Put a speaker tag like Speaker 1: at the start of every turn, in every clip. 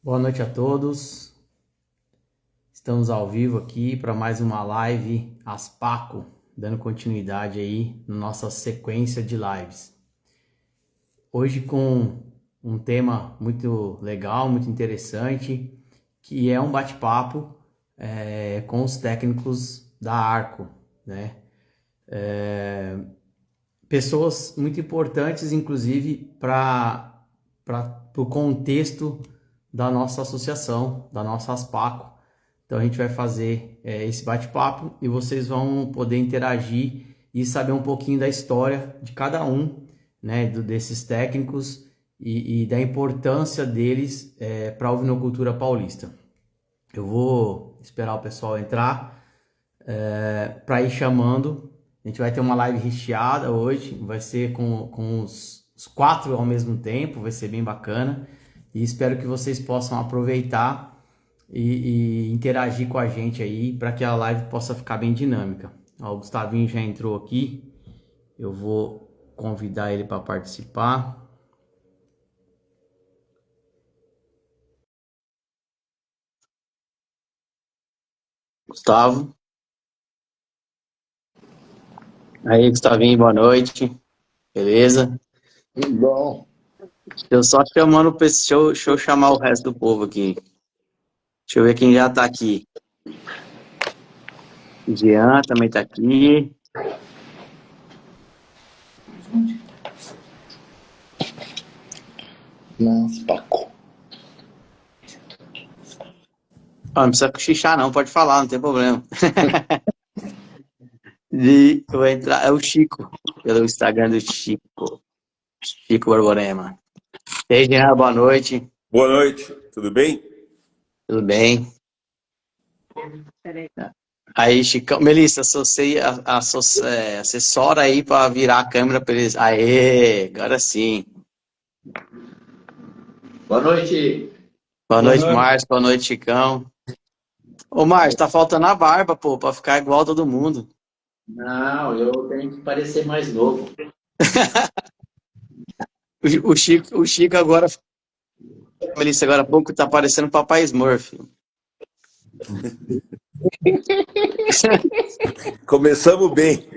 Speaker 1: Boa noite a todos. Estamos ao vivo aqui para mais uma live Aspaco, dando continuidade aí na nossa sequência de lives. Hoje com um tema muito legal, muito interessante, que é um bate-papo com os técnicos da Arco, né? Pessoas muito importantes, inclusive, para o contexto da nossa associação, da nossa Aspaco. Então a gente vai fazer esse bate-papo e vocês vão poder interagir e saber um pouquinho da história de cada um, né, desses técnicos e da importância deles para a ovinocultura paulista. Eu vou esperar o pessoal entrar para ir chamando. A gente vai ter uma live recheada hoje, vai ser com os quatro ao mesmo tempo, vai ser bem bacana. E espero que vocês possam aproveitar e interagir com a gente aí para que a live possa ficar bem dinâmica. Ó, o Gustavinho já entrou aqui, eu vou convidar ele para participar. Gustavo. Aí, Gustavinho, boa noite. Beleza?
Speaker 2: Tudo bom.
Speaker 1: Eu só chamando, deixa eu chamar o resto do povo aqui. Deixa eu ver quem já tá aqui. Jean também tá aqui.
Speaker 2: Nossa, Paco.
Speaker 1: Não precisa cochichar não, pode falar, não tem problema. E eu vou entrar, é o Chico, pelo Instagram do Chico Borborema. E aí, Jean, boa noite.
Speaker 3: Boa noite, tudo bem?
Speaker 1: Tudo bem? Aí, Chicão, Melissa, assessora aí para virar a câmera para eles. Aê, agora sim.
Speaker 2: Boa noite.
Speaker 1: Boa noite, Márcio, boa noite, Chicão. Ô, Márcio, tá faltando a barba, pô, para ficar igual a todo mundo.
Speaker 2: Não, eu tenho que parecer mais novo.
Speaker 1: O Chico agora, Melissa, agora há pouco tá parecendo o Papai Smurf.
Speaker 3: Começamos bem.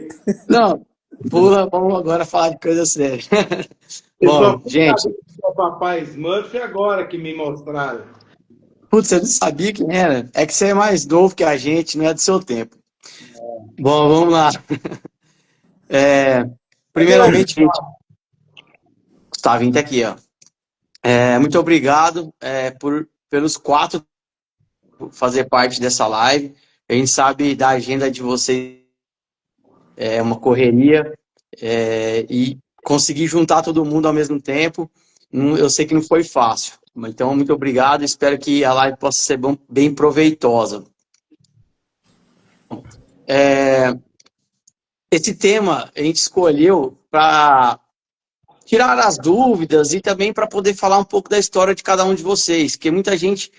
Speaker 1: Não, pula, vamos agora falar de coisa séria. Bom, gente.
Speaker 4: O Papai Smurf agora que me mostraram.
Speaker 1: Putz, você não sabia quem era? É que você é mais novo que a gente, não é do seu tempo. Bom, vamos lá. Primeiramente, gente, Gustavinho tá aqui, ó. Muito obrigado pelos quatro fazer parte dessa live. A gente sabe da agenda de vocês, é uma correria, e conseguir juntar todo mundo ao mesmo tempo, eu sei que não foi fácil. Então, muito obrigado, espero que a live possa ser bem proveitosa. Esse tema a gente escolheu para tirar as dúvidas e também para poder falar um pouco da história de cada um de vocês, que muita gente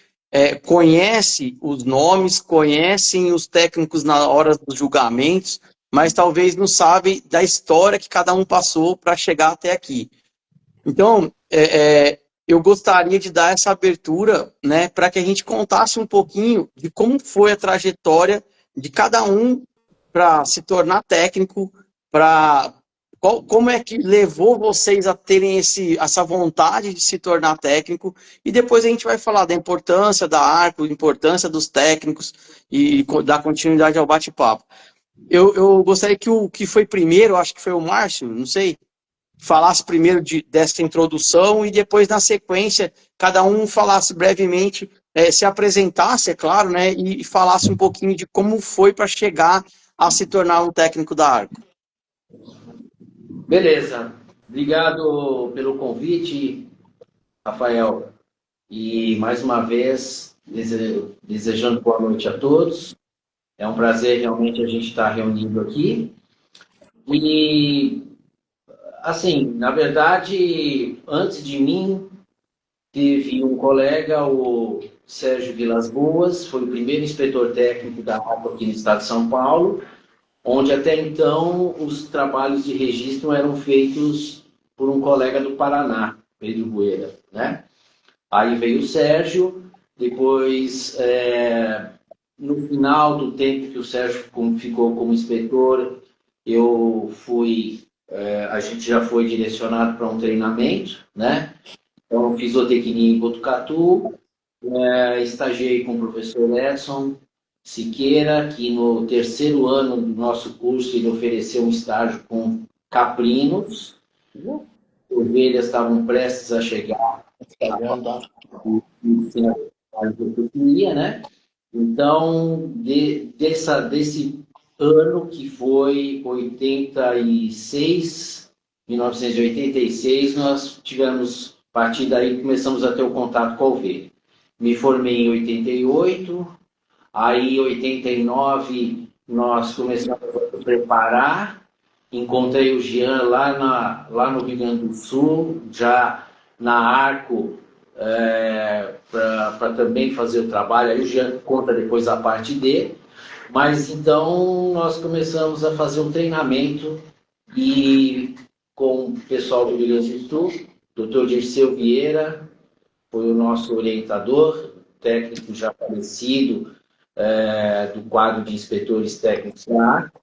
Speaker 1: conhece os nomes, conhecem os técnicos na hora dos julgamentos, mas talvez não sabe da história que cada um passou para chegar até aqui. Então, eu gostaria de dar essa abertura, né, para que a gente contasse um pouquinho de como foi a trajetória de cada um para se tornar técnico, como é que levou vocês a terem essa vontade de se tornar técnico, e depois a gente vai falar da importância da Arco, importância dos técnicos e dar continuidade ao bate-papo. Eu gostaria que o que foi primeiro, acho que foi o Márcio, não sei, falasse primeiro dessa introdução e depois, na sequência, cada um falasse brevemente, se apresentasse, é claro, né, e falasse um pouquinho de como foi para chegar a se tornar um técnico da Arco.
Speaker 2: Beleza. Obrigado pelo convite, Rafael. E mais uma vez, desejando boa noite a todos. É um prazer realmente a gente estar reunido aqui. E, assim, na verdade, antes de mim, teve um colega, o Sérgio Vilas Boas, foi o primeiro inspetor técnico da APA aqui no estado de São Paulo, onde até então os trabalhos de registro eram feitos por um colega do Paraná, Pedro Bueira, né? Aí veio o Sérgio, depois, no final do tempo que o Sérgio ficou como inspetor, eu fui, a gente já foi direcionado para um treinamento, né? Então, fiz zootecnia em Botucatu, estagiei com o professor Edson Siqueira, que no terceiro ano do nosso curso ele ofereceu um estágio com caprinos. Ovelhas estavam prestes a chegar né? Então, desse ano que foi 1986, nós tivemos, a partir daí, começamos a ter o contato com a ovelha. Me formei em 88, aí em 89 nós começamos a preparar, encontrei o Jean lá no Rio Grande do Sul, já na Arco, para também fazer o trabalho. Aí o Jean conta depois a parte dele. Mas então nós começamos a fazer um treinamento e com o pessoal do Rio Grande do Sul, Dr. Dirceu Vieira foi o nosso orientador, técnico já falecido, do quadro de inspetores técnicos da Arco.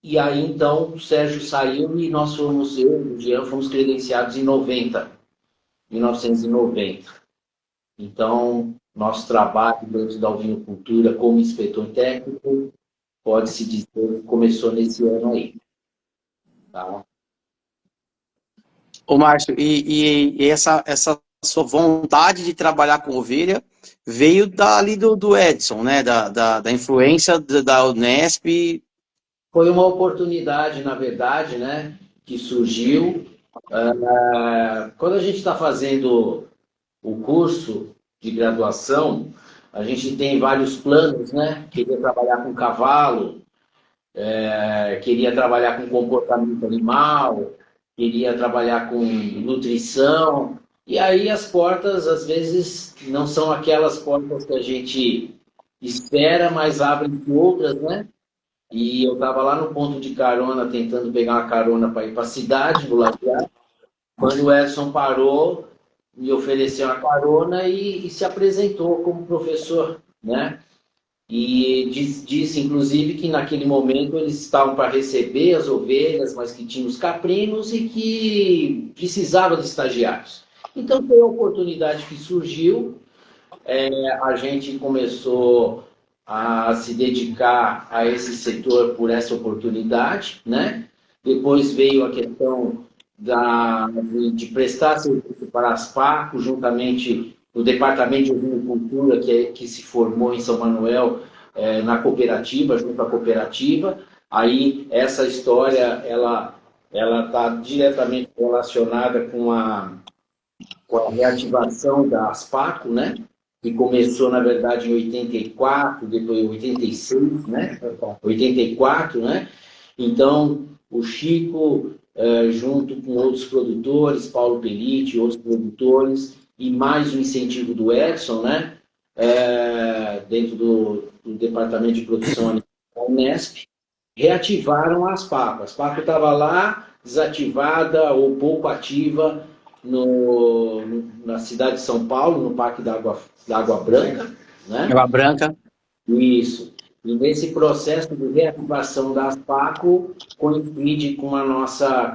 Speaker 2: E aí, então, o Sérgio saiu e nós fomos, eu e o Jean, fomos credenciados em 1990. Então, nosso trabalho dentro da ovinocultura como inspetor técnico, pode-se dizer que começou nesse ano aí. Tá?
Speaker 1: Ô, Márcio, e essa sua vontade de trabalhar com ovelha veio dali do Edson, né? Da influência da Unesp.
Speaker 2: Foi uma oportunidade, na verdade, né, que surgiu. Quando a gente está fazendo o curso de graduação, a gente tem vários planos, né? Queria trabalhar com cavalo, queria trabalhar com comportamento animal, queria trabalhar com nutrição. E aí as portas, às vezes, não são aquelas portas que a gente espera, mas abrem outras, né? E eu estava lá no ponto de carona, tentando pegar uma carona para ir para a cidade, do Lajeado, quando o Edson parou, me ofereceu uma carona e se apresentou como professor, né? E disse, inclusive, que naquele momento eles estavam para receber as ovelhas, mas que tinham os caprinos e que precisavam de estagiários. Então, foi a oportunidade que surgiu, a gente começou a se dedicar a esse setor por essa oportunidade, né? Depois veio a questão de prestar serviço para as Aspaco, juntamente no Departamento de Ovinocultura, que se formou em São Manuel, na cooperativa, junto à cooperativa. Aí, essa história, ela está diretamente relacionada com a reativação da Aspaco, né? Que começou, na verdade, em 84, depois em 86, né? 84, né? Então, o Chico, junto com outros produtores, Paulo Pellitti, outros produtores, e mais um incentivo do Edson, né? Dentro do Departamento de Produção da Unesp, reativaram a Aspaco. A Aspaco estava lá, desativada ou pouco ativa na cidade de São Paulo, no Parque da Água Branca. Né?
Speaker 1: Água Branca.
Speaker 2: Isso. E nesse processo de reativação da Aspaco, coincide com a nossa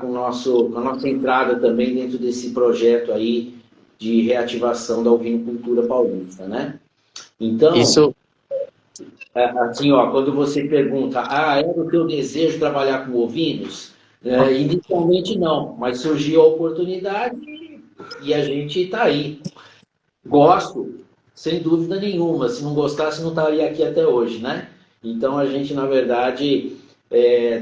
Speaker 2: entrada também dentro desse projeto aí de reativação da ovinocultura paulista, né? Então,
Speaker 1: isso...
Speaker 2: assim, ó, quando você pergunta, era o teu desejo trabalhar com ovinos? Inicialmente não, mas surgiu a oportunidade e a gente está aí. Gosto, sem dúvida nenhuma. Se não gostasse, não estaria aqui até hoje, né? Então, a gente, na verdade,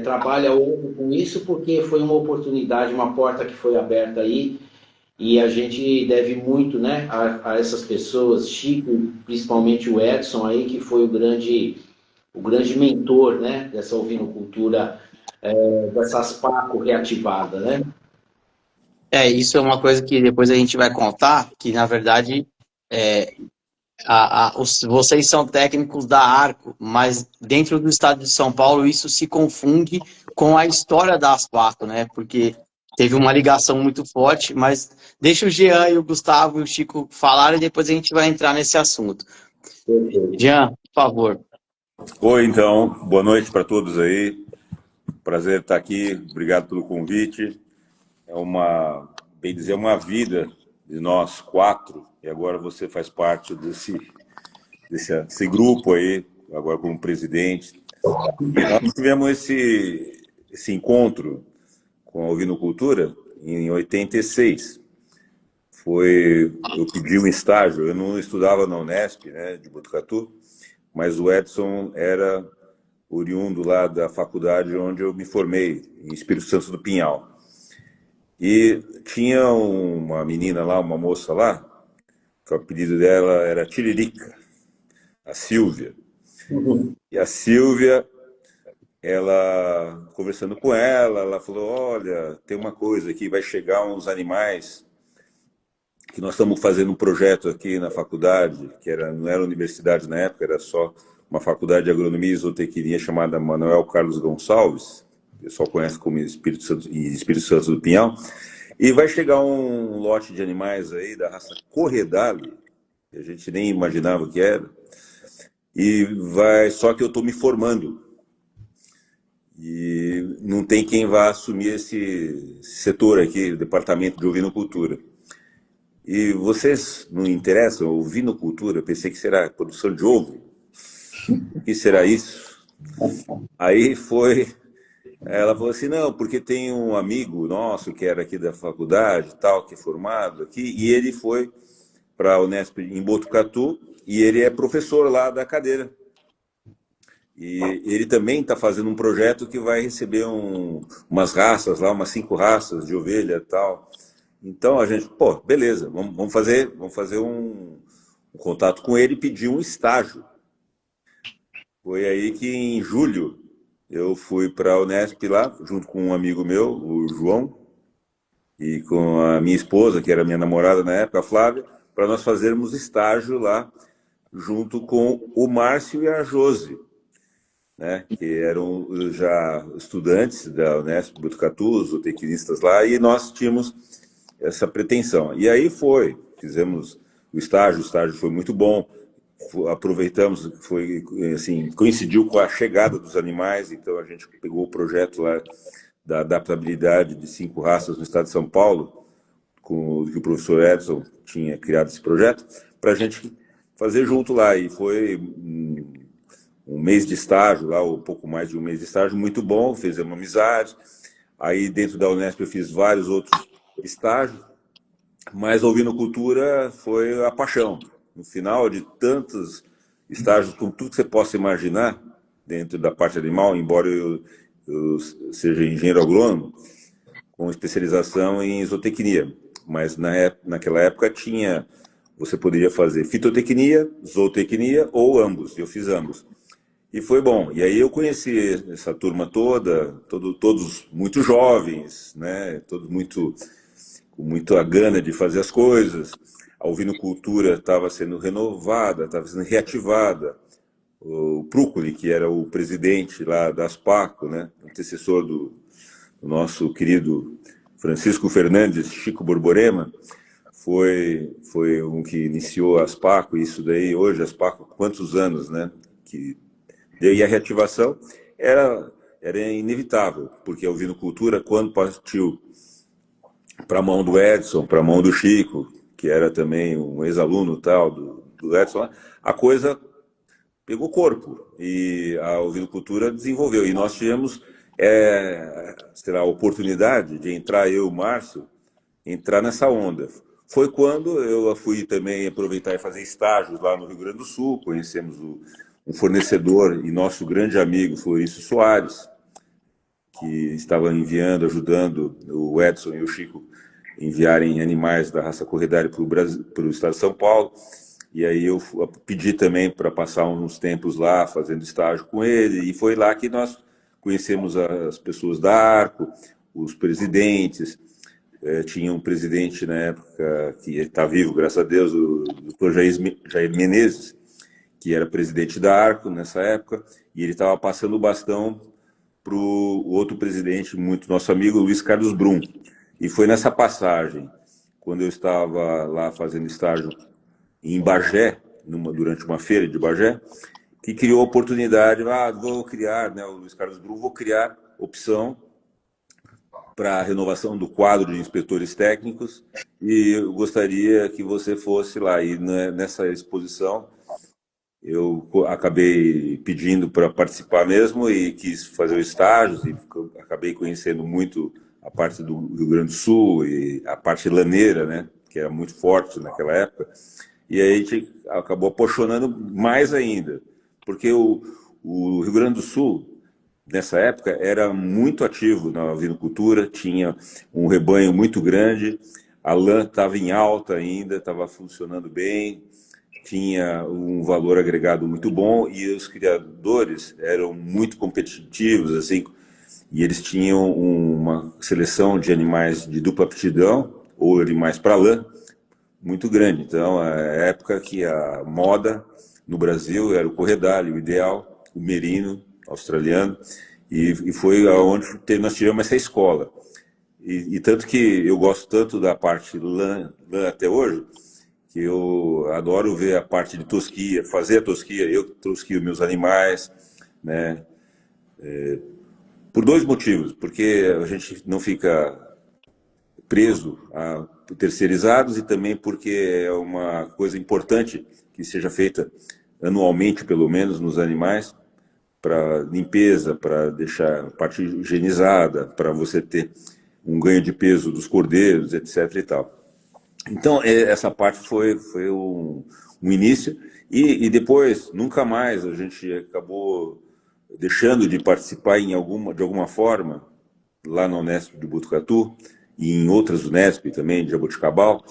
Speaker 2: trabalha hoje com isso porque foi uma oportunidade, uma porta que foi aberta aí, e a gente deve muito, né, a essas pessoas, Chico, principalmente o Edson aí, que foi o grande mentor, né, dessa ovinocultura, dessa Aspaco reativada, né?
Speaker 1: Isso é uma coisa que depois a gente vai contar, que na verdade vocês são técnicos da Arco, mas dentro do estado de São Paulo isso se confunde com a história da Aspaco, né? Porque teve uma ligação muito forte, mas deixa o Jean e o Gustavo e o Chico falarem e depois a gente vai entrar nesse assunto. Jean, por favor.
Speaker 3: Oi, então, boa noite para todos aí. Prazer estar aqui, obrigado pelo convite. É bem dizer, uma vida de nós quatro, e agora você faz parte desse grupo aí, agora como presidente. E nós tivemos esse encontro com a Ovinocultura em 86. Eu pedi um estágio, eu não estudava na Unesp, né, de Botucatu, mas o Edson era oriundo lá da faculdade onde eu me formei, em Espírito Santo do Pinhal. E tinha uma menina lá, uma moça lá, que o apelido dela era Tiririca, a Silvia. E a Silvia, ela, conversando com ela falou, olha, tem uma coisa aqui, vai chegar uns animais que nós estamos fazendo um projeto aqui na faculdade, que não era universidade na época, era só uma faculdade de agronomia e zootecnia chamada Manuel Carlos Gonçalves, o pessoal conhece como Espírito Santo do Pinhal, e vai chegar um lote de animais aí da raça Corredale, que a gente nem imaginava que era, só que eu estou me formando, e não tem quem vá assumir esse setor aqui, o departamento de ovinocultura. E vocês não interessam? Ovinocultura, pensei que será produção de ovo. O que será isso? Aí ela falou assim, não, porque tem um amigo nosso que era aqui da faculdade, tal, que é formado aqui, e ele foi para a Unesp em Botucatu, e ele é professor lá da cadeira. E ele também está fazendo um projeto que vai receber umas raças lá, umas 5 raças de ovelha e tal. Então a gente, beleza, vamos fazer um contato com ele e pedir um estágio. Foi aí que em julho eu fui para a Unesp lá, junto com um amigo meu, o João, e com a minha esposa, que era minha namorada na época, a Flávia, para nós fazermos estágio lá, junto com o Márcio e a Josi, né, que eram já estudantes da Unesp Botucatu, os zootecnistas lá, e nós tínhamos essa pretensão. E aí fizemos o estágio foi muito bom, aproveitamos, coincidiu com a chegada dos animais, então a gente pegou o projeto lá da adaptabilidade de 5 raças no estado de São Paulo, que o professor Edson tinha criado esse projeto, para a gente fazer junto lá, e foi um mês de estágio lá, ou um pouco mais de um mês de estágio, muito bom, fizemos amizade. Aí dentro da Unesp eu fiz vários outros estágios, mas a ovinocultura foi a paixão. No final de tantos estágios, com tudo que você possa imaginar dentro da parte animal, embora eu seja engenheiro agrônomo, com especialização em zootecnia, mas naquela época você poderia fazer fitotecnia, zootecnia ou ambos, eu fiz ambos. E foi bom. E aí eu conheci essa turma todos muito jovens, né? Todos com muita gana de fazer as coisas. A ovinocultura estava sendo renovada, estava sendo reativada. O Prúcoli, que era o presidente lá da Aspaco, né? Antecessor do nosso querido Francisco Fernandes, Chico Borborema, foi um que iniciou a Aspaco, e isso daí, hoje a Aspaco, quantos anos, né? E a reativação era inevitável, porque a ovinocultura, quando partiu para a mão do Edson, para a mão do Chico, que era também um ex-aluno tal do Edson, a coisa pegou corpo e a ovinocultura desenvolveu. E nós tivemos a oportunidade de entrar, eu e o Márcio, entrar nessa onda. Foi quando eu fui também aproveitar e fazer estágios lá no Rio Grande do Sul, conhecemos um fornecedor e nosso grande amigo Florício Soares, que estava ajudando o Edson e o Chico enviarem animais da raça Corredale para o estado de São Paulo. E aí eu pedi também para passar uns tempos lá, fazendo estágio com ele, e foi lá que nós conhecemos as pessoas da Arco, os presidentes. Tinha um presidente na época, que está vivo, graças a Deus, o Dr. Jair Menezes, que era presidente da Arco nessa época, e ele estava passando o bastão para o outro presidente, muito nosso amigo, Luiz Carlos Brum, E foi nessa passagem, quando eu estava lá fazendo estágio em Bagé, durante uma feira de Bagé, que criou a oportunidade, vou criar, né, o Luiz Carlos Brum, vou criar opção para a renovação do quadro de inspetores técnicos e eu gostaria que você fosse lá. E nessa exposição eu acabei pedindo para participar mesmo e quis fazer o estágio e acabei conhecendo muito a parte do Rio Grande do Sul e a parte laneira, né, que era muito forte naquela época. E aí a gente acabou apaixonando mais ainda, porque o Rio Grande do Sul, nessa época, era muito ativo na vinocultura, tinha um rebanho muito grande, a lã estava em alta ainda, estava funcionando bem, tinha um valor agregado muito bom e os criadores eram muito competitivos, assim, e eles tinham uma seleção de animais de dupla aptidão, ou animais para lã, muito grande. Então, a época que a moda no Brasil era o corredal, o ideal, o merino australiano, e foi aonde nós tivemos essa escola. E tanto que eu gosto tanto da parte lã até hoje, que eu adoro ver a parte de tosquia, fazer a tosquia, eu tosquio meus animais, né? Por dois motivos, porque a gente não fica preso a terceirizados e também porque é uma coisa importante que seja feita anualmente, pelo menos, nos animais, para limpeza, para deixar a parte higienizada, para você ter um ganho de peso dos cordeiros, etc. e tal. Então, essa parte foi um início e depois, nunca mais, a gente acabou deixando de participar de alguma forma, lá na Unesp de Botucatu, e em outras Unesp também, de Jaboticabal,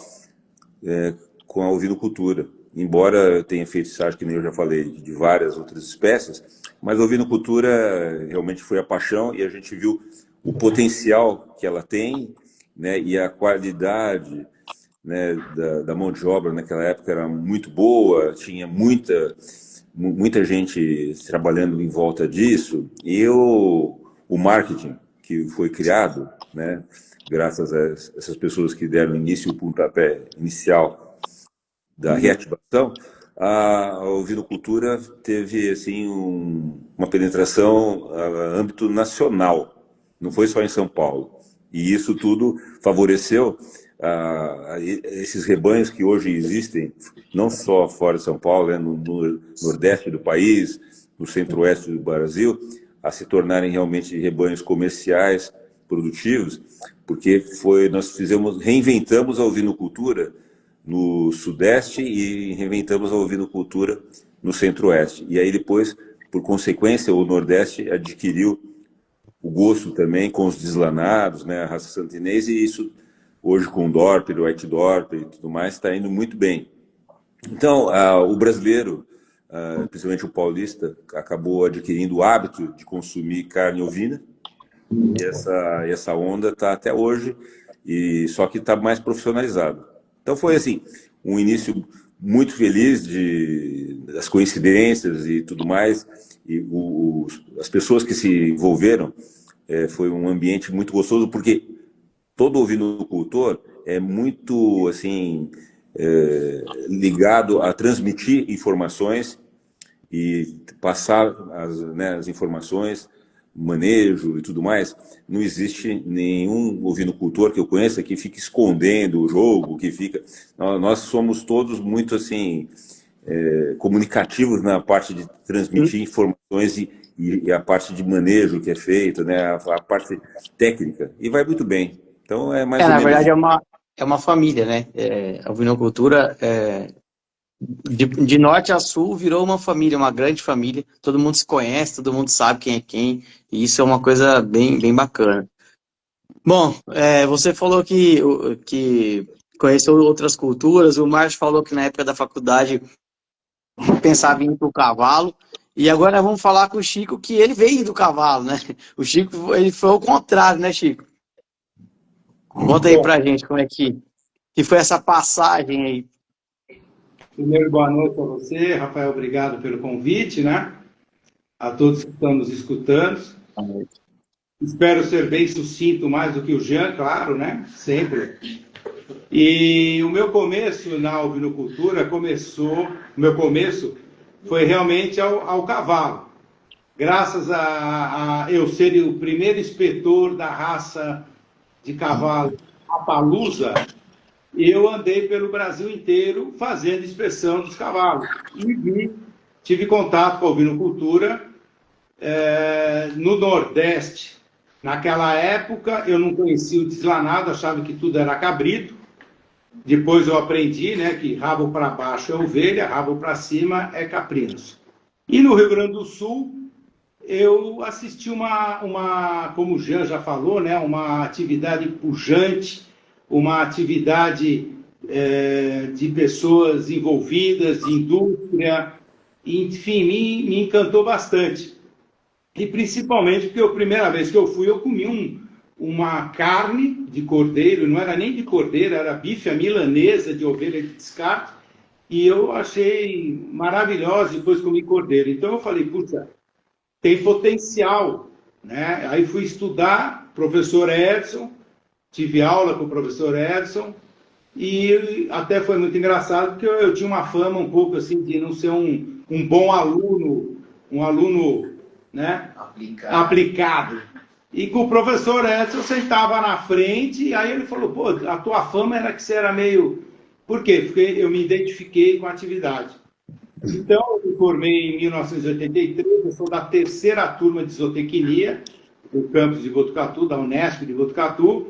Speaker 3: com a ovinocultura. Embora eu tenha feito estágio, que nem eu já falei, de várias outras espécies, mas a ovinocultura realmente foi a paixão e a gente viu o potencial que ela tem, né, e a qualidade, né, da mão de obra naquela época era muito boa, tinha muita gente trabalhando em volta disso, e o marketing que foi criado, né, graças a essas pessoas que deram início, o pontapé inicial da reativação, a ovinocultura teve assim uma penetração a âmbito nacional, não foi só em São Paulo. E isso tudo favoreceu esses rebanhos que hoje existem, não só fora de São Paulo, né, no nordeste do país, no centro-oeste do Brasil, a se tornarem realmente rebanhos comerciais, produtivos, porque nós reinventamos a ovinocultura no sudeste e reinventamos a ovinocultura no centro-oeste. E aí depois, por consequência, o nordeste adquiriu o gosto também com os deslanados, né, a raça santinês, e isso hoje com o Dorper, o White Dorper e tudo mais, está indo muito bem. Então, o brasileiro, principalmente o paulista, acabou adquirindo o hábito de consumir carne ovina, e essa onda está até hoje, só que está mais profissionalizado. Então foi assim, um início muito feliz das coincidências e tudo mais, e as pessoas que se envolveram, foi um ambiente muito gostoso, porque todo ovinocultor é muito assim ligado a transmitir informações e passar as informações, manejo e tudo mais. Não existe nenhum ovinocultor que eu conheça que fique escondendo o jogo, que fica... Nós somos todos muito assim comunicativos na parte de transmitir informações e a parte de manejo que é feita, né, a parte técnica, e vai muito bem. Então é mais ou
Speaker 1: Na
Speaker 3: menos
Speaker 1: verdade,
Speaker 3: isso.
Speaker 1: é uma família, né? A ovinocultura, de norte a sul, virou uma família, uma grande família. Todo mundo se conhece, todo mundo sabe quem é quem, e isso é uma coisa bem, bem bacana. Bom, você falou que conheceu outras culturas, o Márcio falou que na época da faculdade pensava em ir para o cavalo, e agora vamos falar com o Chico que ele veio do cavalo, né? O Chico, ele foi ao contrário, né, Chico? Conta aí
Speaker 4: Bom,
Speaker 1: pra gente como é que foi essa passagem aí.
Speaker 4: primeiro, boa noite a você, Rafael, obrigado pelo convite, né? A todos que estão nos escutando. Espero ser bem sucinto, mais do que o Jean, claro, né? Sempre. E o meu começo na ovinocultura o meu começo foi realmente ao cavalo. Graças a eu ser o primeiro inspetor da raça de cavalo Appaloosa, eu andei pelo Brasil inteiro fazendo inspeção dos cavalos. E tive contato com a ovinocultura no Nordeste. Naquela época, eu não conhecia o deslanado, achava que tudo era cabrito. Depois eu aprendi, né, que rabo para baixo é ovelha, rabo para cima é caprinos. E no Rio Grande do Sul, eu assisti como o Jean já falou, né, uma atividade pujante, uma atividade de pessoas envolvidas, de indústria, enfim, me encantou bastante. E principalmente porque a primeira vez que eu fui, eu comi uma carne de cordeiro, não era nem de cordeiro, era bife à milanesa de ovelha de descarte, e eu achei maravilhosa, depois comi cordeiro. Então eu falei, puxa, tem potencial, né? Aí fui estudar, professor Edson, tive aula com o professor Edson, e até foi muito engraçado, porque eu tinha uma fama um pouco assim de não ser um bom aluno, um aluno, né, aplicado. E com o professor Edson, eu sentava na frente, e aí ele falou, pô, a tua fama era que você era meio... Por quê? Porque eu me identifiquei com a atividade. Então, eu me formei em 1983, eu sou da terceira turma de zootecnia, do campus de Botucatu, da Unesp de Botucatu,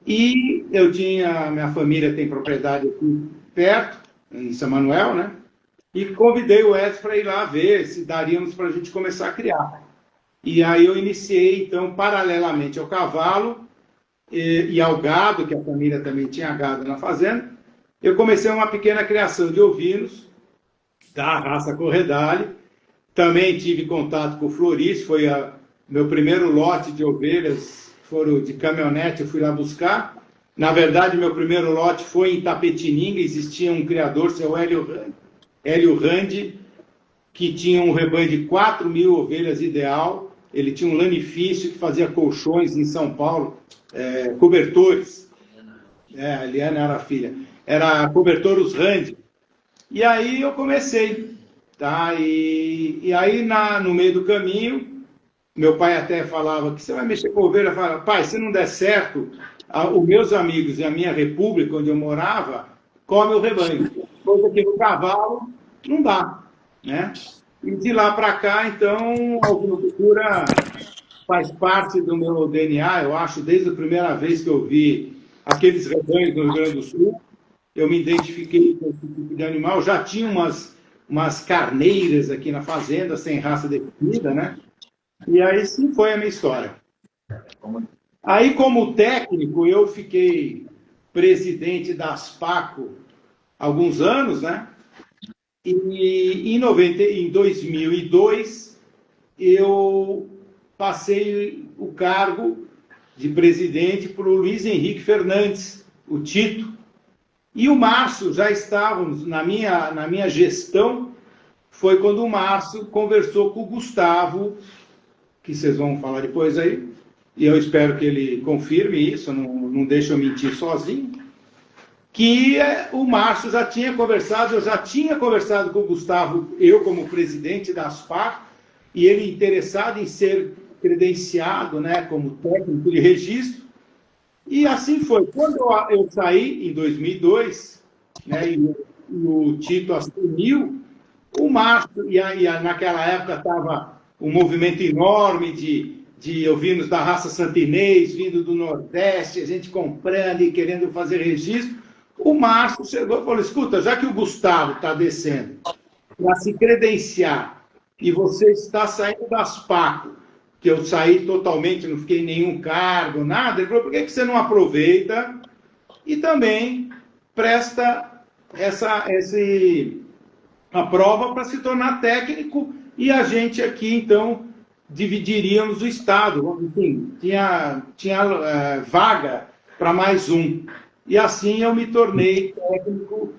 Speaker 4: e minha família tem propriedade aqui perto, em São Manuel, né? E convidei o Edson para ir lá ver se daríamos para a gente começar a criar. E aí eu iniciei, então, paralelamente ao cavalo e ao gado, que a família também tinha gado na fazenda, eu comecei uma pequena criação de ovinos, da raça Corredale. Também tive contato com o Floris, foi meu primeiro lote de ovelhas, foram de caminhonete, eu fui lá buscar. Na verdade, meu primeiro lote foi em Tapetininga, existia um criador, seu Hélio Randi, que tinha um rebanho de 4.000 ovelhas ideal. Ele tinha um lanifício que fazia colchões em São Paulo, cobertores. A Eliana era a filha. Era cobertores Randi. E aí eu comecei. Tá? E aí, no meio do caminho, meu pai até falava que você vai mexer com ovelha. Eu falava, pai, se não der certo, os meus amigos e a minha república, onde eu morava, come o rebanho. Coisa que no cavalo não dá, né? E de lá para cá, então, a ovinocultura faz parte do meu DNA, eu acho, desde a primeira vez que eu vi aqueles rebanhos no Rio Grande do Sul, eu me identifiquei com esse tipo de animal. Já tinha umas carneiras aqui na fazenda, sem raça definida, né? E aí sim foi a minha história. Aí, como técnico, eu fiquei presidente da Aspaco alguns anos, né? E em 2002, eu passei o cargo de presidente para o Luiz Henrique Fernandes, o Tito. E o Márcio, já estávamos, na minha gestão, foi quando o Márcio conversou com o Gustavo, que vocês vão falar depois aí, e eu espero que ele confirme isso, não deixe eu mentir sozinho, que o Márcio já tinha conversado, eu já tinha conversado com o Gustavo, eu como presidente da ASPAR, e ele interessado em ser credenciado, né, como técnico de registro, e assim foi. Quando eu saí, em 2002, né, e o Tito assumiu, o Márcio, naquela época estava um movimento enorme de ovinos da raça santinês, vindo do Nordeste, a gente comprando e querendo fazer registro. O Márcio chegou e falou, escuta, já que o Gustavo está descendo para se credenciar e você está saindo das PACO, que eu saí totalmente, não fiquei em nenhum cargo, nada, ele falou, por que você não aproveita e também presta a prova para se tornar técnico e a gente aqui, então, dividiríamos o Estado, enfim, tinha vaga para mais um. E assim eu me tornei técnico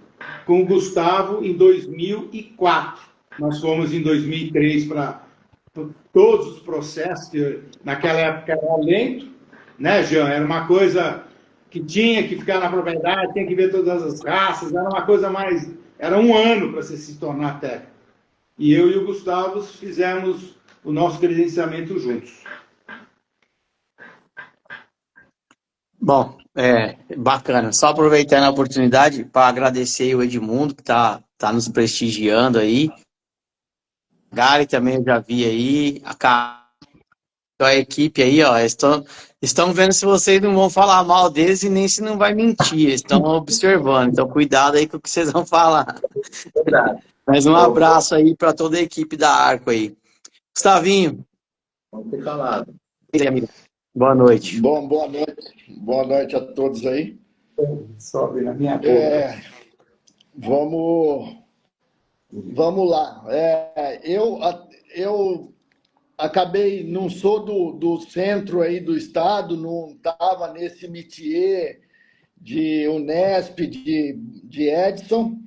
Speaker 4: com o Gustavo em 2004. Nós fomos em 2003 para todos os processos, que naquela época era lento, né, Jean? Era uma coisa que tinha que ficar na propriedade, tinha que ver todas as raças, era uma coisa mais... Era um ano para você se tornar técnico. E eu e o Gustavo fizemos o nosso credenciamento juntos.
Speaker 1: Bom, bacana. Só aproveitando a oportunidade para agradecer o Edmundo, que tá nos prestigiando aí. Gary também eu já vi aí. A equipe aí, ó, estão vendo se vocês não vão falar mal deles e nem se não vai mentir. Estão observando. Então, cuidado aí com o que vocês vão falar.
Speaker 2: Verdade.
Speaker 1: Mas um abraço aí para toda a equipe da Arco aí. Gustavinho.
Speaker 2: Vamos ter falado.
Speaker 1: Boa noite.
Speaker 5: Bom, boa noite. Boa noite a todos aí.
Speaker 4: Sobe na minha boca.
Speaker 5: Vamos lá. Eu acabei, não sou do centro aí do estado, não estava nesse métier de Unesp, de Edson,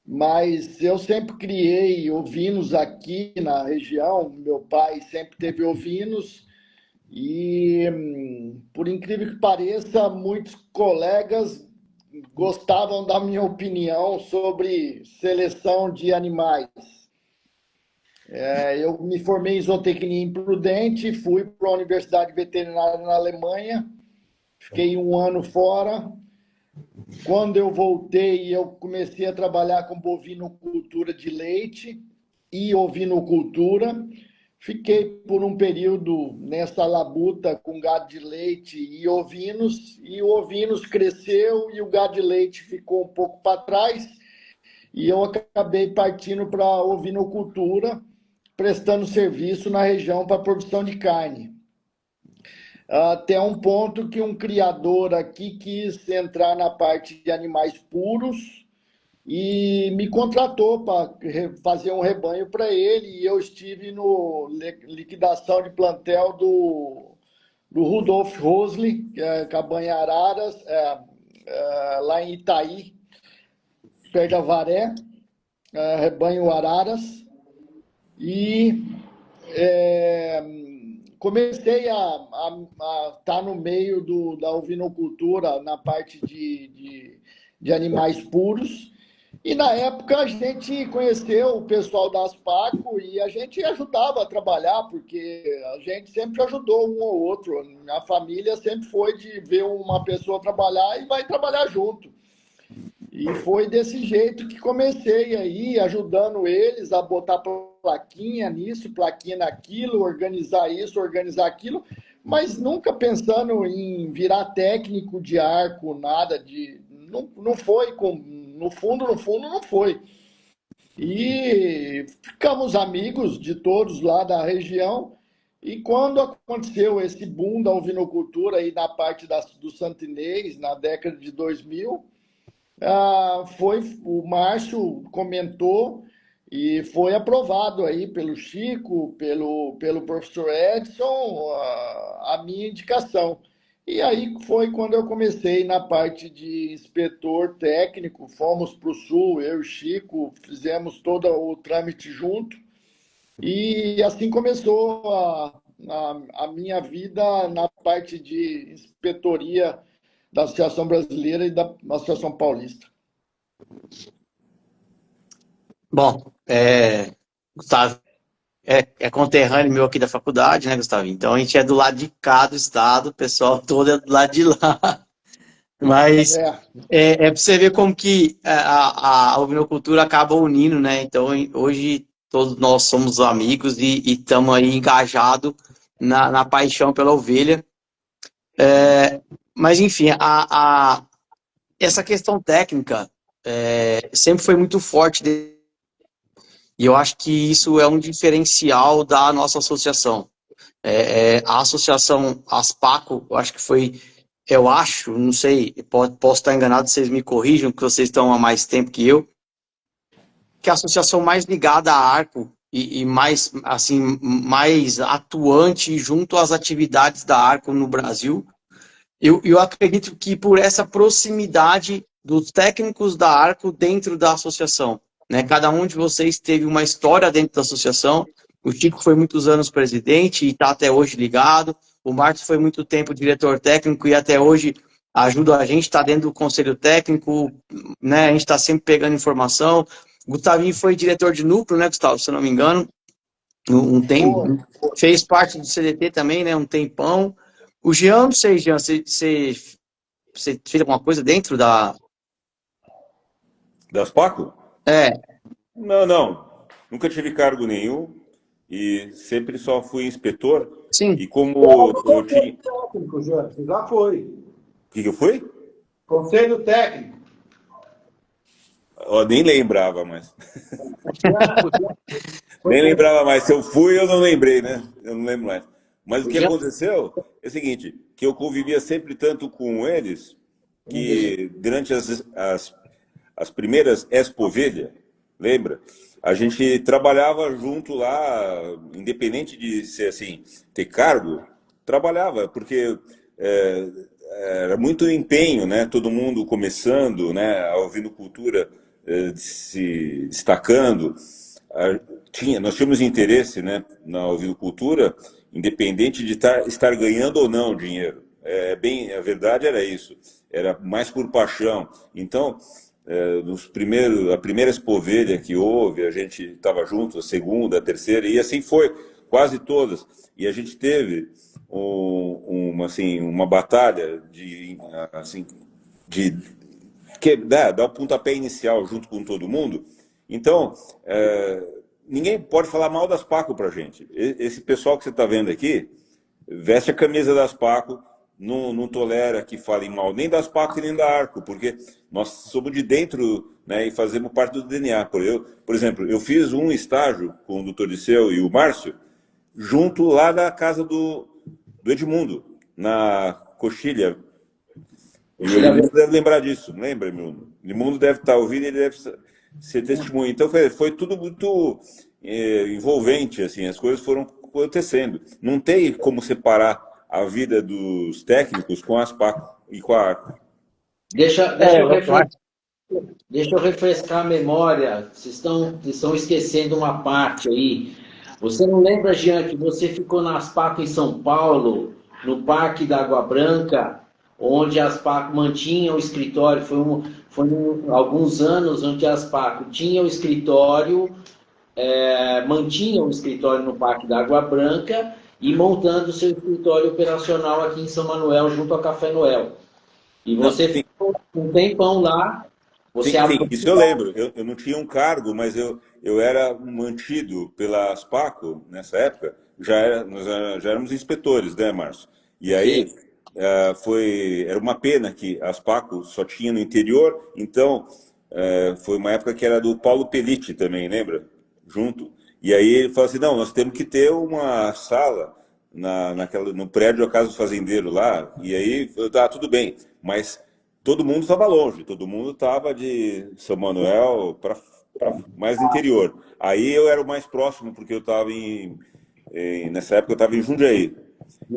Speaker 5: mas eu sempre criei ovinos aqui na região. Meu pai sempre teve ovinos e, por incrível que pareça, muitos colegas gostavam da minha opinião sobre seleção de animais. Eu me formei em zootecnia em Prudente, fui para a Universidade Veterinária na Alemanha, fiquei um ano fora. Quando eu voltei, eu comecei a trabalhar com bovinocultura de leite e ovinocultura. Fiquei por um período nessa labuta com gado de leite e o ovinos cresceu e o gado de leite ficou um pouco para trás, e eu acabei partindo para a ovinocultura, prestando serviço na região para produção de carne. Até um ponto que um criador aqui quis entrar na parte de animais puros e me contratou para fazer um rebanho para ele, e eu estive no liquidação de plantel do Rudolf Rosli, que é Cabanha Araras, lá em Itaí, perto da Varé, rebanho Araras, e comecei a estar no meio da ovinocultura, na parte de animais puros. E na época a gente conheceu o pessoal da Aspaco e a gente ajudava a trabalhar, porque a gente sempre ajudou um ou outro. A família sempre foi de ver uma pessoa trabalhar e vai trabalhar junto. E foi desse jeito que comecei aí, ajudando eles a botar plaquinha nisso, plaquinha naquilo, organizar isso, organizar aquilo, mas nunca pensando em virar técnico de arco, nada de... Não foi com... No fundo, não foi. E ficamos amigos de todos lá da região. E quando aconteceu esse boom da ovinocultura aí na parte do Santinês, na década de 2000, o Márcio comentou e foi aprovado aí pelo Chico, pelo professor Edson, a minha indicação. E aí foi quando eu comecei na parte de inspetor técnico, fomos para o Sul, eu e o Chico, fizemos todo o trâmite junto, e assim começou a minha vida na parte de inspetoria da Associação Brasileira e da Associação Paulista.
Speaker 1: Bom, Gustavo, é conterrâneo meu aqui da faculdade, né, Gustavo? Então a gente é do lado de cá do estado, o pessoal todo é do lado de lá. Mas para você ver como que a ovinocultura acaba unindo, né? Então hoje todos nós somos amigos e estamos aí engajados na paixão pela ovelha. Mas enfim, essa questão técnica sempre foi muito forte. E eu acho que isso é um diferencial da nossa associação. A associação Aspaco, não sei, posso estar enganado, vocês me corrijam, porque vocês estão há mais tempo que eu, que é a associação mais ligada a Arco e mais, assim, mais atuante junto às atividades da Arco no Brasil. Eu acredito que por essa proximidade dos técnicos da Arco dentro da associação, né? Cada um de vocês teve uma história dentro da associação, O Chico foi muitos anos presidente e está até hoje ligado. O Marcos foi muito tempo diretor técnico e até hoje ajuda a gente, está dentro do conselho técnico, né? A gente está sempre pegando informação. O Gustavinho foi diretor de núcleo, né, Gustavo, se eu não me engano. Um tempo, fez parte do CDT também, né? Um tempão. O Jean, não sei, Jean, você fez alguma coisa dentro da.
Speaker 3: Das Paco?
Speaker 1: É,
Speaker 3: Não, não. Nunca tive cargo nenhum e sempre só fui inspetor.
Speaker 1: sim.
Speaker 3: E como eu tinha.
Speaker 4: Técnico, Jean, você já foi.
Speaker 3: O que eu fui?
Speaker 4: Conselho técnico.
Speaker 3: Eu nem lembrava mais. Nem lembrava mais. Se eu fui, eu não lembrei, né? Eu não lembro mais. Mas o que aconteceu é o seguinte, que eu convivia sempre tanto com eles, que durante as primeiras Expovelha, lembra? A gente trabalhava junto lá, independente de ser assim, ter cargo, trabalhava, porque era muito empenho, né? Todo mundo começando, né? A ovinocultura se destacando. Nós tínhamos interesse, né, na ovinocultura, independente de estar ganhando ou não dinheiro. A verdade era isso. Era mais por paixão. Então, a primeira Expovelha que houve, a gente estava junto, a segunda, a terceira, e assim foi, quase todas. E a gente teve uma batalha dar o pontapé inicial junto com todo mundo. Então, ninguém pode falar mal das Paco para a gente. Esse pessoal que você está vendo aqui veste a camisa das Paco, não tolera que falem mal nem das Paco e nem da Arco, porque nós somos de dentro, né, e fazemos parte do DNA. Por exemplo, eu fiz um estágio com o Dr. Disseu e o Márcio, junto lá da casa do Edmundo, na Coxilha. O Edmundo deve lembrar disso, lembra, meu? O Edmundo deve estar ouvindo, ele deve ser testemunho. Então foi tudo muito envolvente, assim, as coisas foram acontecendo. Não tem como separar a vida dos técnicos com as Paco e com a Arco.
Speaker 2: Deixa eu refrescar a memória. Vocês estão esquecendo uma parte aí. Você não lembra, Jean, que você ficou nas Paco em São Paulo, no Parque da Água Branca, onde as Paco mantinham o escritório? Foi alguns anos onde as Paco tinham o escritório, mantinham o escritório no Parque da Água Branca e montando seu escritório operacional aqui em São Manuel, junto ao Café Noel. E você ficou um tempão lá.
Speaker 3: Sim, isso eu lembro. Eu não tinha um cargo, mas eu era mantido pelas Paco nessa época. Nós já éramos inspetores, né, Márcio? E aí era uma pena que as Paco só tinha no interior. Então foi uma época que era do Paulo Pellitti também, lembra? Junto. E aí ele falou assim, não, nós temos que ter uma sala no prédio da Casa do Fazendeiro lá. E aí, tudo bem, mas todo mundo estava longe, todo mundo estava de São Manuel para mais interior. Aí eu era o mais próximo, porque eu estava nessa época eu estava em Jundiaí.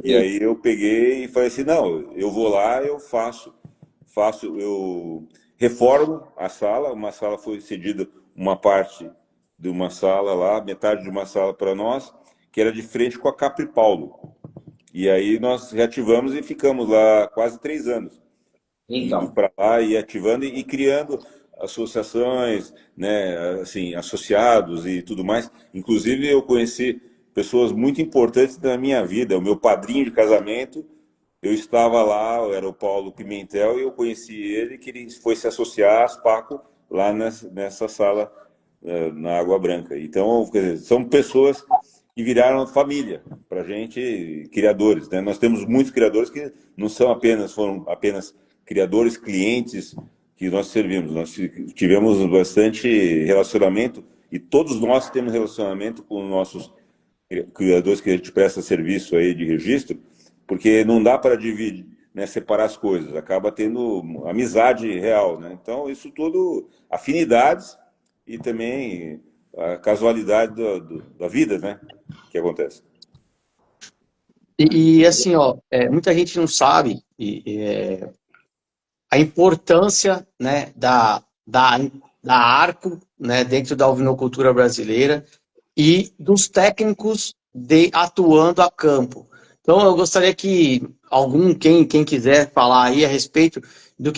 Speaker 3: E aí eu peguei e falei assim, não, eu vou lá, eu eu reformo a sala, uma sala foi cedida, uma parte de uma sala lá, metade de uma sala para nós, que era de frente com a Capri Paulo. E aí nós reativamos e ficamos lá quase 3 anos.
Speaker 2: Então.
Speaker 3: Indo para lá e ativando e criando associações, né, assim, associados e tudo mais. Inclusive eu conheci pessoas muito importantes da minha vida. O meu padrinho de casamento, eu estava lá, era o Paulo Pimentel, e eu conheci ele, que ele foi se associar às Paco lá nessa sala na Água Branca. Então, quer dizer, são pessoas que viraram família para a gente, criadores, né? Nós temos muitos criadores que não foram apenas criadores, clientes que nós servimos. Nós tivemos bastante relacionamento e todos nós temos relacionamento com nossos criadores que a gente presta serviço aí de registro, porque não dá para dividir, né, separar as coisas, acaba tendo amizade real, né? Então, isso tudo, afinidades e também a casualidade da vida, né, que acontece.
Speaker 1: E assim, ó, muita gente não sabe a importância, né, da Arco, né, dentro da ovinocultura brasileira. e dos técnicos atuando a campo. Então, eu gostaria que quem quiser falar aí a respeito do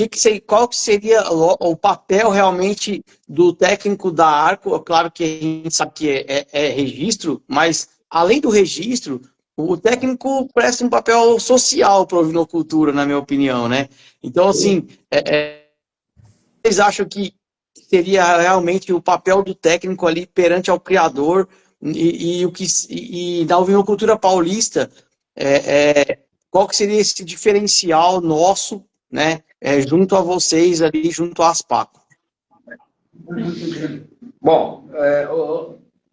Speaker 1: qual que seria o papel realmente do técnico da Arco. Claro que a gente sabe que é registro, mas além do registro, o técnico presta um papel social para a ovinocultura, na minha opinião, né? Então, assim, vocês acham que seria realmente o papel do técnico ali perante ao criador e da ovinocultura paulista, qual que seria esse diferencial nosso, né, junto a vocês ali, junto à Aspaco?
Speaker 2: Bom,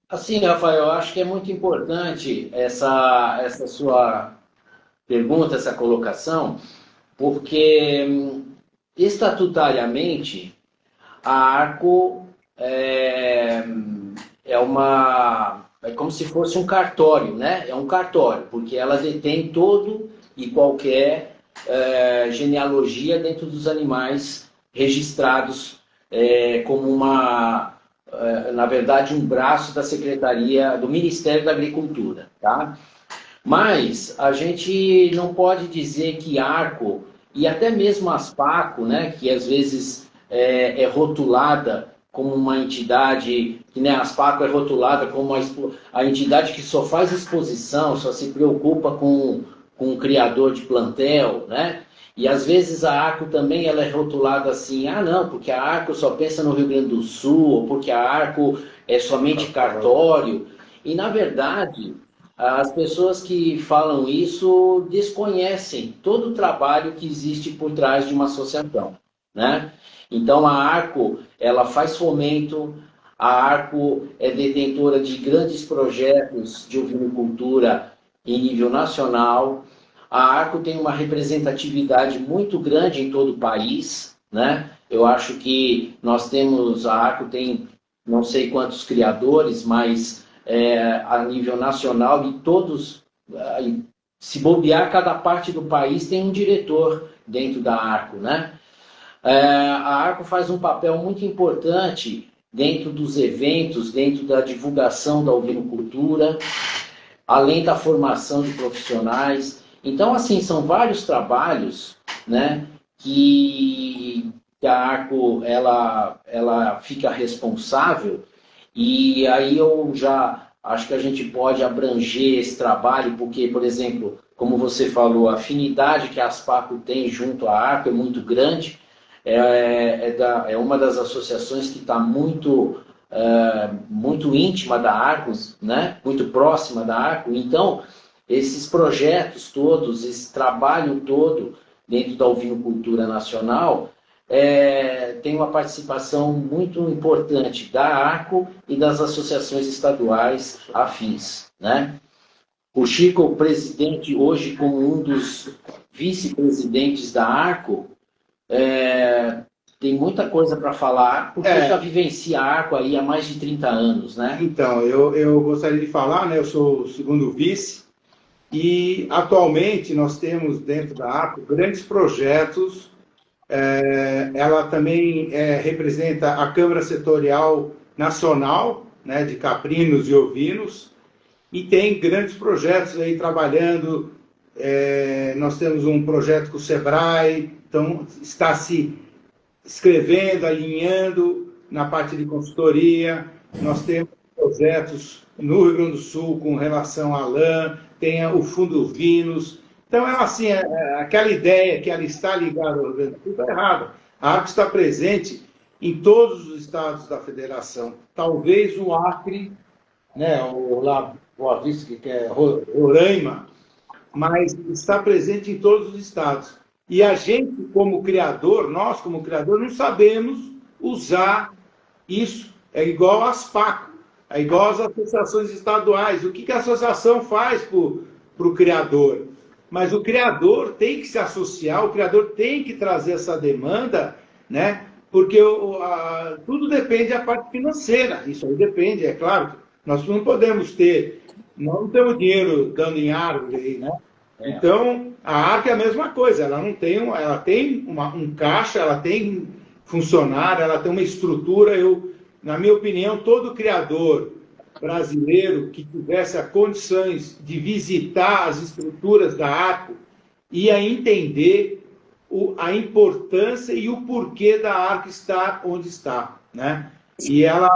Speaker 2: assim, Rafael, eu acho que é muito importante essa sua pergunta, essa colocação, porque estatutariamente a Arco é como se fosse um cartório, né? É um cartório, porque ela detém todo e qualquer genealogia dentro dos animais registrados como na verdade, um braço da Secretaria, do Ministério da Agricultura, tá? Mas a gente não pode dizer que Arco, e até mesmo a Aspaco, né, que às vezes é rotulada como uma entidade, que né, a Aspaco é rotulada como a entidade que só faz exposição, só se preocupa com o criador de plantel, né? E às vezes a Arco também ela é rotulada assim, não, porque a Arco só pensa no Rio Grande do Sul, ou porque a Arco é somente cartório. E na verdade, as pessoas que falam isso desconhecem todo o trabalho que existe por trás de uma associação, né? Então a Arco, ela faz fomento, a Arco é detentora de grandes projetos de ovinocultura em nível nacional. A Arco tem uma representatividade muito grande em todo o país, né? Eu acho que a Arco tem não sei quantos criadores, mas a nível nacional, e todos, se bobear, cada parte do país tem um diretor dentro da Arco, né? A Arco faz um papel muito importante dentro dos eventos, dentro da divulgação da ovinocultura, além da formação de profissionais. Então, assim, são vários trabalhos, né, que a Arco ela fica responsável. E aí eu já acho que a gente pode abranger esse trabalho, porque, por exemplo, como você falou, a afinidade que a Aspaco tem junto à Arco é muito grande. É uma das associações que está muito íntima da Arco, né? Muito próxima da Arco. Então, esses projetos todos, esse trabalho todo dentro da ovinocultura nacional, tem uma participação muito importante da Arco e das associações estaduais afins, né? O Chico, o presidente, hoje como um dos vice-presidentes da Arco, tem muita coisa para falar, porque já vivencia a Arco aí há mais de 30 anos, né?
Speaker 4: Então, eu gostaria de falar, né? Eu sou o segundo vice, e atualmente nós temos dentro da Arco grandes projetos. Ela também representa a Câmara Setorial Nacional, né, de caprinos e ovinos, e tem grandes projetos aí trabalhando. Nós temos um projeto com o Sebrae, então está se escrevendo, alinhando na parte de consultoria. Nós temos projetos no Rio Grande do Sul com relação à lã, tem o Fundo Vinos. Então, assim, aquela ideia que ela está ligada ao Rio Grande do Sul está errada. A Arco está presente em todos os estados da federação. Talvez o Acre, né, o lá Boa Vista, que é Roraima, mas está presente em todos os estados. E a gente, como criador, nós como criador, não sabemos usar isso. É igual às Aspaco, é igual às associações estaduais. O que a associação faz para o criador? Mas o criador tem que se associar, o criador tem que trazer essa demanda, né? Porque tudo depende da parte financeira. Isso aí depende, é claro. Nós não podemos não temos dinheiro dando em árvore aí, né? Então, a Arco é a mesma coisa, ela tem um caixa, ela tem funcionário, ela tem uma estrutura. Na minha opinião, todo criador brasileiro que tivesse as condições de visitar as estruturas da Arco ia entender a importância e o porquê da Arco estar onde está, né? E ela,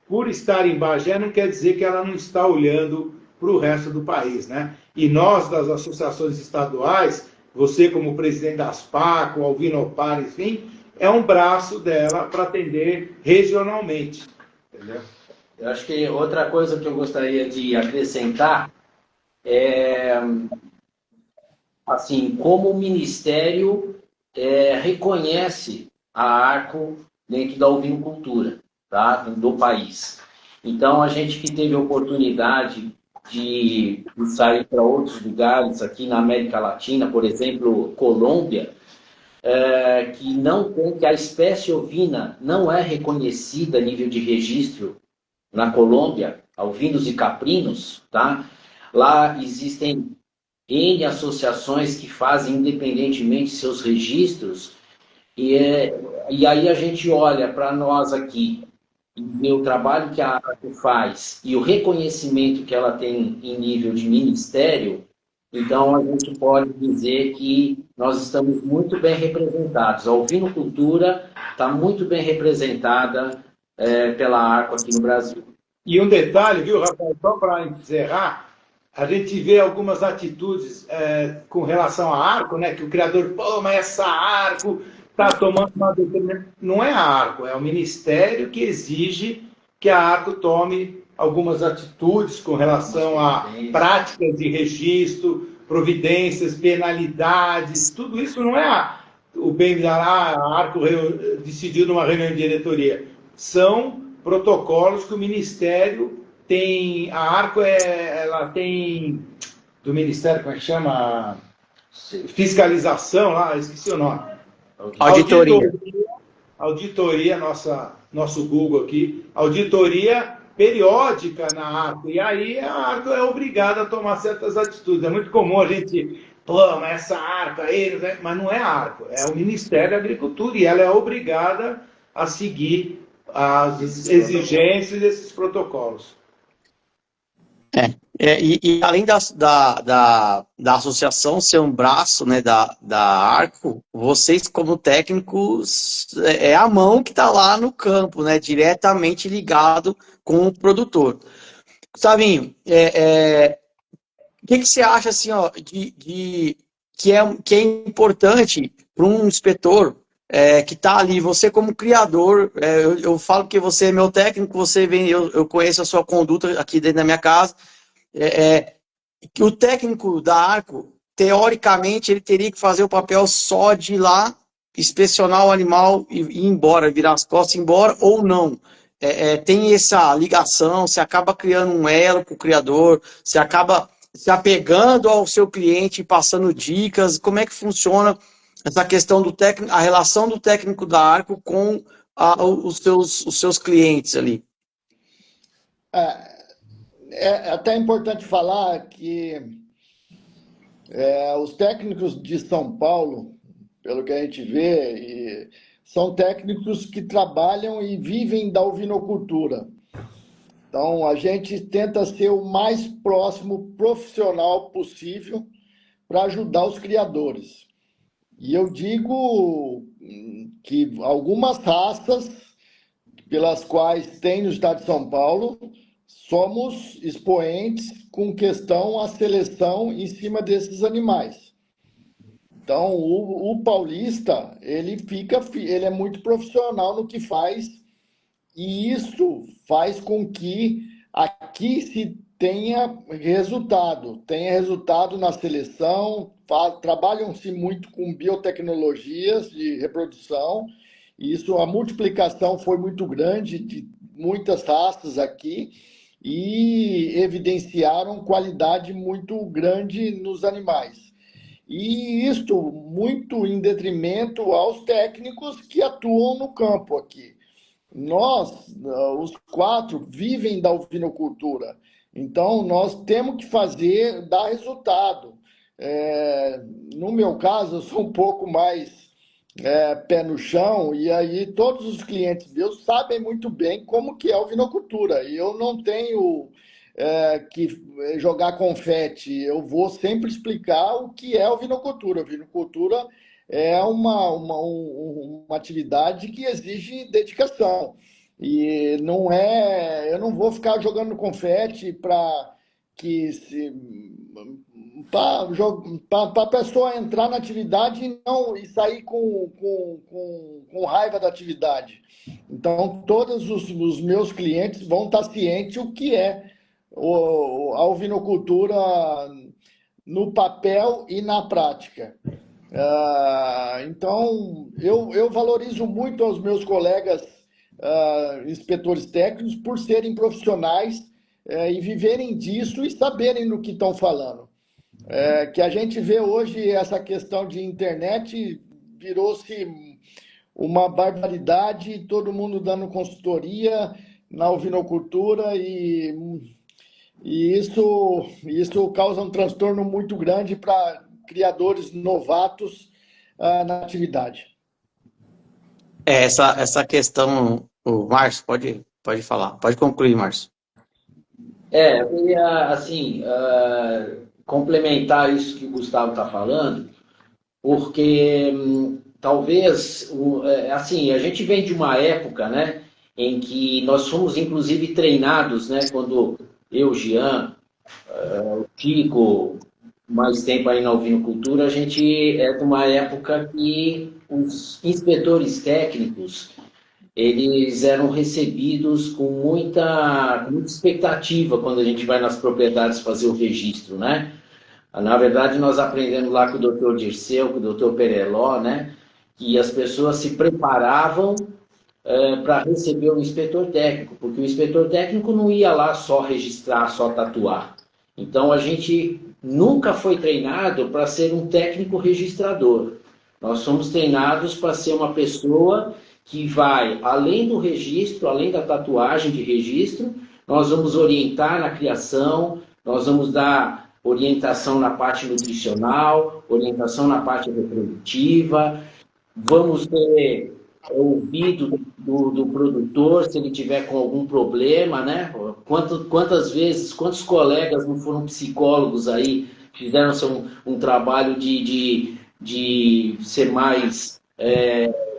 Speaker 4: por estar em Bagé, não quer dizer que ela não está olhando para o resto do país, né? E nós, das associações estaduais, você como presidente da ASPAC, o Alvinopar, enfim, é um braço dela para atender regionalmente, entendeu?
Speaker 2: Eu acho que outra coisa que eu gostaria de acrescentar é, assim, como o Ministério reconhece a Arco dentro da ovinocultura, tá? Do país. Então, a gente que teve a oportunidade de sair para outros lugares aqui na América Latina, por exemplo, Colômbia, que não tem, que a espécie ovina não é reconhecida a nível de registro na Colômbia, alvinos e caprinos, tá? Lá existem N associações que fazem independentemente seus registros, e aí a gente olha para nós aqui, e vê o trabalho que a ARCO faz e o reconhecimento que ela tem em nível de ministério, então a gente pode dizer que nós estamos muito bem representados. A ovinocultura está muito bem representada pela ARCO aqui no Brasil.
Speaker 4: E um detalhe, viu, Rafael, só para encerrar, a gente vê algumas atitudes com relação à Arco, né? Que o criador, pô, mas essa Arco está tomando uma determinação. Não é a Arco, é o Ministério que exige que a Arco tome algumas atitudes com relação a práticas de registro, providências, penalidades, tudo isso não é o bem da a Arco decidiu numa reunião de diretoria. São protocolos que o Ministério tem. A Arco ela tem do Ministério, como é que chama? Fiscalização lá, esqueci o nome. Auditoria, nosso Google aqui, auditoria periódica na Arco. E aí a Arco é obrigada a tomar certas atitudes. É muito comum a gente, pô, mas essa Arco aí, mas não é a Arco, é o Ministério da Agricultura e ela é obrigada a seguir as exigências desses protocolos.
Speaker 1: E além da associação ser um braço, né, da Arco, vocês como técnicos é a mão que está lá no campo, né, diretamente ligado com o produtor. Gustavinho, o que você acha assim, ó, que é importante para um inspetor que está ali, você como criador, eu falo que você é meu técnico, você vem, eu conheço a sua conduta aqui dentro da minha casa, que o técnico da Arco, teoricamente, ele teria que fazer o papel só de ir lá, inspecionar o animal e ir embora, virar as costas e ir embora, ou não. Tem essa ligação, você acaba criando um elo com o criador, você acaba se apegando ao seu cliente, passando dicas, como é que funciona essa questão do técnico, a relação do técnico da Arco com os seus clientes ali.
Speaker 5: É até importante falar que os técnicos de São Paulo, pelo que a gente vê, são técnicos que trabalham e vivem da ovinocultura. Então, a gente tenta ser o mais próximo profissional possível para ajudar os criadores. E eu digo que algumas raças pelas quais tem no estado de São Paulo, somos expoentes com questão à seleção em cima desses animais. Então, o paulista, ele é muito profissional no que faz, e isso faz com que aqui se tenha resultado na seleção, trabalham-se muito com biotecnologias de reprodução, e isso, a multiplicação foi muito grande de muitas raças aqui, e evidenciaram qualidade muito grande nos animais. E isto muito em detrimento aos técnicos que atuam no campo aqui. Nós, os 4, vivem da ovinocultura. Então, nós temos que dar resultado. No meu caso, eu sou um pouco mais pé no chão, e aí todos os clientes meus sabem muito bem como que é a ovinocultura. E eu não tenho que jogar confete, eu vou sempre explicar o que é a ovinocultura. A ovinocultura é uma atividade que exige dedicação. E não é, eu não vou ficar jogando confete para que se para a pessoa entrar na atividade e sair com raiva da atividade. Então, todos os meus clientes vão estar cientes o que é a ovinocultura no papel e na prática. Então, eu valorizo muito aos meus colegas inspetores técnicos por serem profissionais e viverem disso e saberem do que estão falando. Que a gente vê hoje essa questão de internet virou-se uma barbaridade, todo mundo dando consultoria na ovinocultura e isso causa um transtorno muito grande para criadores novatos na atividade.
Speaker 1: Essa questão, o Márcio, pode falar, pode concluir, Márcio.
Speaker 2: Eu queria, assim, complementar isso que o Gustavo está falando, porque talvez, assim, a gente vem de uma época, né, em que nós fomos, inclusive, treinados, né, quando eu, Jean, o Chico, mais tempo aí na ovinocultura, a gente é de uma época que os inspetores técnicos, eles eram recebidos com muita expectativa quando a gente vai nas propriedades fazer o registro, né? Na verdade, nós aprendemos lá com o doutor Dirceu, com o doutor Pereló, né? Que as pessoas se preparavam para receber o inspetor técnico, porque o inspetor técnico não ia lá só registrar, só tatuar. Então, a gente nunca foi treinado para ser um técnico registrador. Nós somos treinados para ser uma pessoa que vai, além do registro, além da tatuagem de registro, nós vamos orientar na criação, nós vamos dar orientação na parte nutricional, orientação na parte reprodutiva, vamos ter ouvido do produtor se ele tiver com algum problema, né? Quantas vezes, quantos colegas não foram psicólogos aí, fizeram um trabalho de ser mais...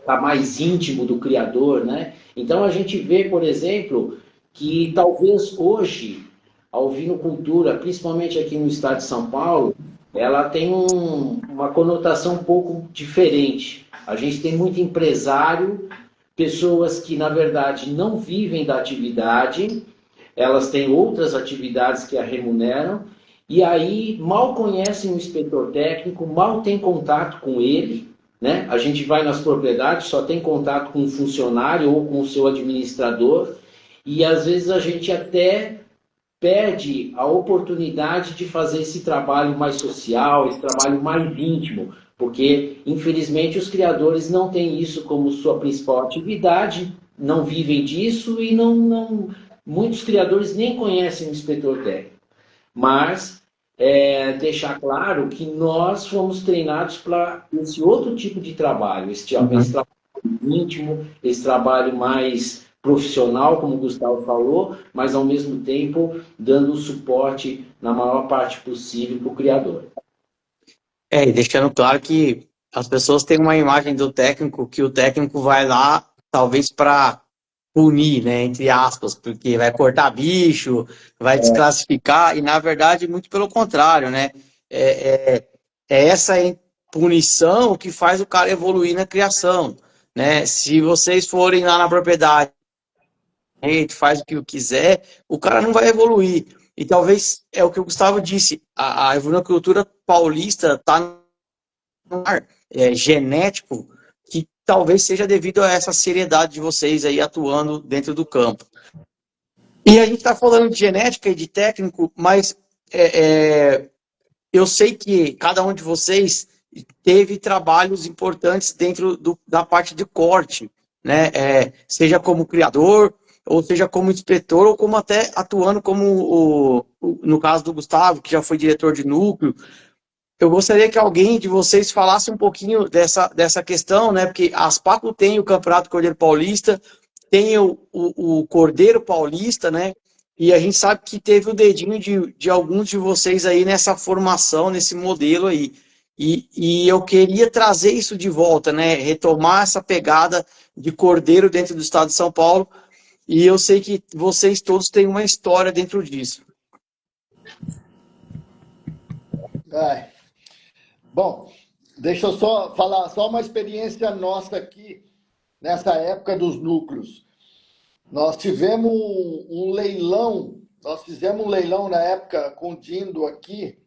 Speaker 2: tá mais íntimo do criador, né? Então a gente vê, por exemplo, que talvez hoje a ovinocultura, principalmente aqui no estado de São Paulo, ela tem uma conotação um pouco diferente. A gente tem muito empresário, pessoas que na verdade não vivem da atividade, elas têm outras atividades que a remuneram, e aí mal conhecem o inspetor técnico, mal têm contato com ele, né? A gente vai nas propriedades, só tem contato com o funcionário ou com o seu administrador, e às vezes a gente até perde a oportunidade de fazer esse trabalho mais social, esse trabalho mais íntimo, porque infelizmente os criadores não têm isso como sua principal atividade, não vivem disso e muitos criadores nem conhecem o inspetor técnico. Mas deixar claro que nós fomos treinados para esse outro tipo de trabalho, esse trabalho íntimo, esse trabalho mais profissional, como o Gustavo falou, mas ao mesmo tempo dando o suporte na maior parte possível para o criador.
Speaker 1: E deixando claro que as pessoas têm uma imagem do técnico, que o técnico vai lá, talvez para punir, né, entre aspas, porque vai cortar bicho, vai desclassificar, e na verdade, muito pelo contrário, né? É essa punição que faz o cara evoluir na criação, né? Se vocês forem lá na propriedade, faz o que quiser, o cara não vai evoluir. E talvez é o que o Gustavo disse, a ovinocultura paulista está no ar genético, que talvez seja devido a essa seriedade de vocês aí atuando dentro do campo. E a gente está falando de genética e de técnico, mas eu sei que cada um de vocês teve trabalhos importantes dentro da parte de corte, né? Seja como criador, ou seja como inspetor, ou como até atuando como, no caso do Gustavo, que já foi diretor de núcleo. eu gostaria que alguém de vocês falasse um pouquinho dessa questão, né? Porque a Aspaco tem o Campeonato Cordeiro Paulista, tem o Cordeiro Paulista, né? E a gente sabe que teve o dedinho de alguns de vocês aí nessa formação, nesse modelo aí. E eu queria trazer isso de volta, né? Retomar essa pegada de cordeiro dentro do estado de São Paulo. E eu sei que vocês todos têm uma história dentro disso.
Speaker 5: Bom, deixa eu só falar só uma experiência nossa aqui nessa época dos núcleos. Nós tivemos um leilão, nós fizemos um leilão na época com o Dindo aqui,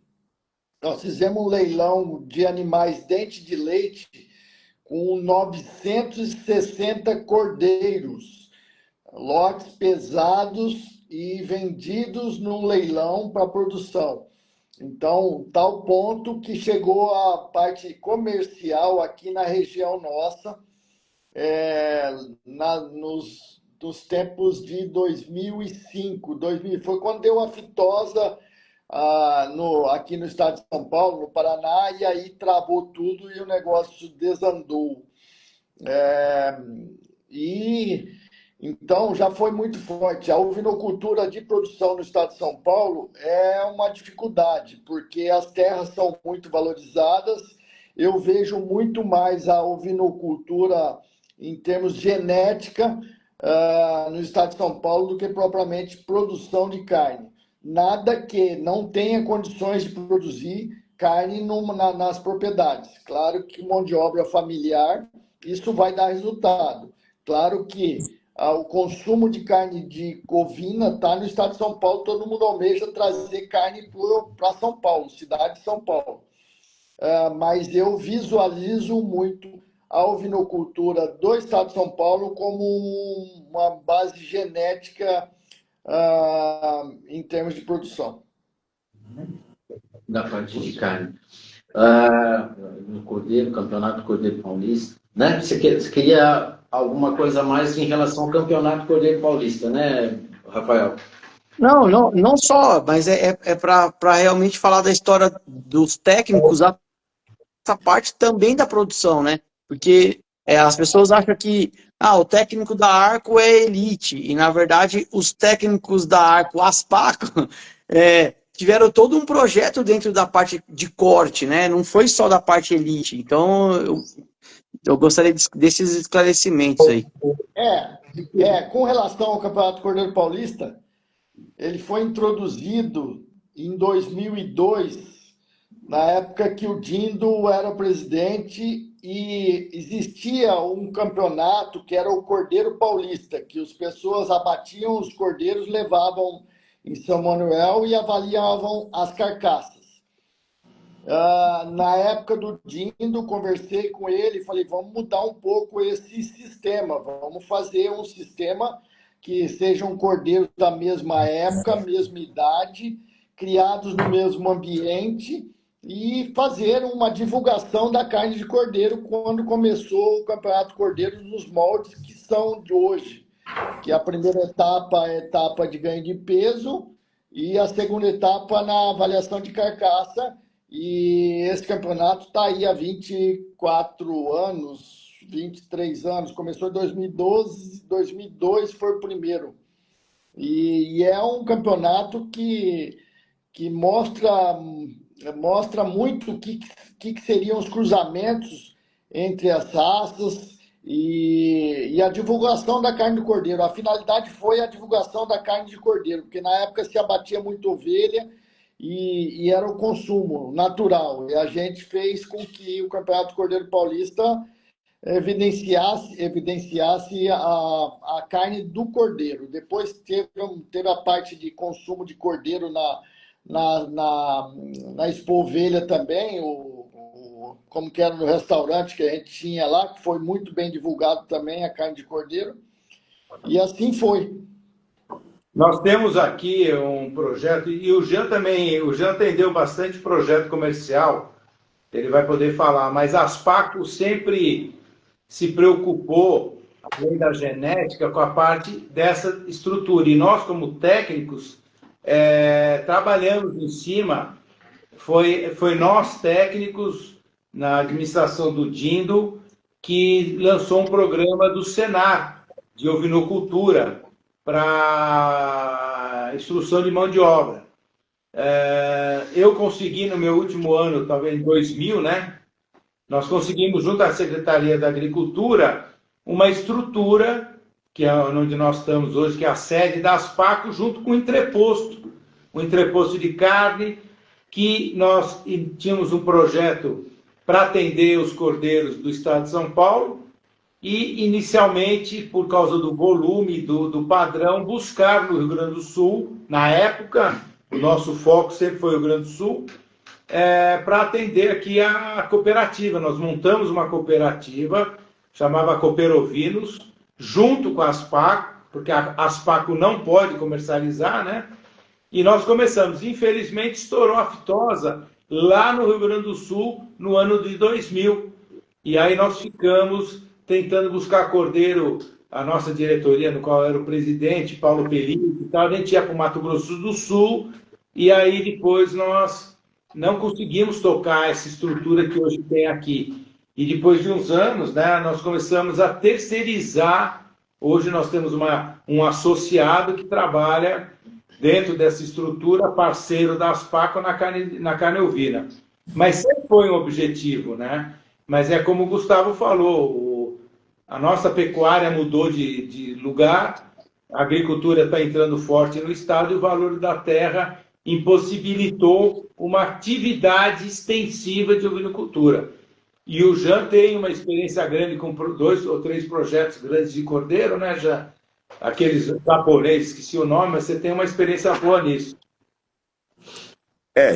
Speaker 5: nós fizemos um leilão de animais dente de leite com 960 cordeiros, lotes pesados e vendidos num leilão para produção. Então, tal ponto que chegou a parte comercial aqui na região nossa, nos tempos de 2005. Foi quando deu a fitosa aqui no estado de São Paulo, no Paraná, e aí travou tudo e o negócio desandou. Então, já foi muito forte. A ovinocultura de produção no estado de São Paulo é uma dificuldade, porque as terras são muito valorizadas. Eu vejo muito mais a ovinocultura em termos de genética no estado de São Paulo do que propriamente produção de carne. Nada que não tenha condições de produzir carne nas propriedades. Claro que mão de obra familiar, isso vai dar resultado. Claro que o consumo de carne de ovina está no estado de São Paulo, todo mundo almeja trazer carne para São Paulo, cidade de São Paulo. Mas eu visualizo muito a ovinocultura do estado de São Paulo como uma base genética em termos de produção.
Speaker 2: Da parte de carne. No Cordeiro, Campeonato Cordeiro Paulista, né? Você queria alguma coisa a mais em relação ao Campeonato Cordeiro Paulista, né, Rafael?
Speaker 1: Não só, mas é para realmente falar da história dos técnicos, essa parte também da produção, né? Porque as pessoas acham que o técnico da Arco é elite, e na verdade os técnicos da Arco, Aspaco, tiveram todo um projeto dentro da parte de corte, né? Não foi só da parte elite. Então, eu gostaria desses esclarecimentos aí.
Speaker 5: Com relação ao Campeonato Cordeiro Paulista, ele foi introduzido em 2002, na época que o Dindo era presidente, e existia um campeonato que era o Cordeiro Paulista, que as pessoas abatiam os cordeiros, levavam em São Manuel e avaliavam as carcaças. Na época do Dindo, conversei com ele e falei, vamos mudar um pouco esse sistema, vamos fazer um sistema que sejam cordeiros da mesma época, mesma idade, criados no mesmo ambiente, e fazer uma divulgação da carne de cordeiro quando começou o Campeonato Cordeiro nos moldes que são de hoje, que a primeira etapa é a etapa de ganho de peso e a segunda etapa na avaliação de carcaça. E esse campeonato está aí há 24 anos, 23 anos, começou em 2012, 2002 foi o primeiro. E é um campeonato que mostra muito o que seriam os cruzamentos entre as raças e a divulgação da carne de cordeiro. A finalidade foi a divulgação da carne de cordeiro, porque na época se abatia muito ovelha e era o consumo natural. E a gente fez com que o Campeonato Cordeiro Paulista evidenciasse a carne do cordeiro. Depois teve a parte de consumo de cordeiro na Expo Ovelha também, como que era no restaurante que a gente tinha lá, que foi muito bem divulgado também a carne de cordeiro. E assim foi.
Speaker 4: Nós temos aqui um projeto, e o Jean atendeu bastante projeto comercial, ele vai poder falar, mas a Aspaco sempre se preocupou, além da genética, com a parte dessa estrutura. E nós, como técnicos, trabalhamos em cima foi nós, técnicos, na administração do Dindo, que lançou um programa do Senar, de ovinocultura, para instrução de mão de obra. Eu consegui, no meu último ano, talvez em 2000, né? Nós conseguimos, junto à Secretaria da Agricultura, uma estrutura, que é onde nós estamos hoje, que é a sede da Aspaco, junto com um entreposto de carne, que nós tínhamos um projeto para atender os cordeiros do estado de São Paulo e, inicialmente, por causa do volume, do padrão, buscar no Rio Grande do Sul, na época, o nosso foco sempre foi o Rio Grande do Sul, para atender aqui a cooperativa. Nós montamos uma cooperativa, chamava Cooperovinos, junto com a Aspaco, porque a Aspaco não pode comercializar, né? E nós começamos. Infelizmente, estourou a aftosa lá no Rio Grande do Sul, no ano de 2000. E aí nós ficamos tentando buscar cordeiro, a nossa diretoria, no qual era o presidente, Paulo Pelini e tal, a gente ia para o Mato Grosso do Sul, e aí depois nós não conseguimos tocar essa estrutura que hoje tem aqui. E depois de uns anos, né, nós começamos a terceirizar. Hoje nós temos um associado que trabalha dentro dessa estrutura, parceiro da Aspaco na carne ovina. Mas sempre foi um objetivo, né? Mas é como o Gustavo falou, a nossa pecuária mudou de lugar, a agricultura está entrando forte no estado e o valor da terra impossibilitou uma atividade extensiva de ovinocultura. E o Jean tem uma experiência grande com 2 ou 3 projetos grandes de cordeiro, né, Jean? Aqueles japoneses, esqueci o nome, mas você tem uma experiência boa nisso.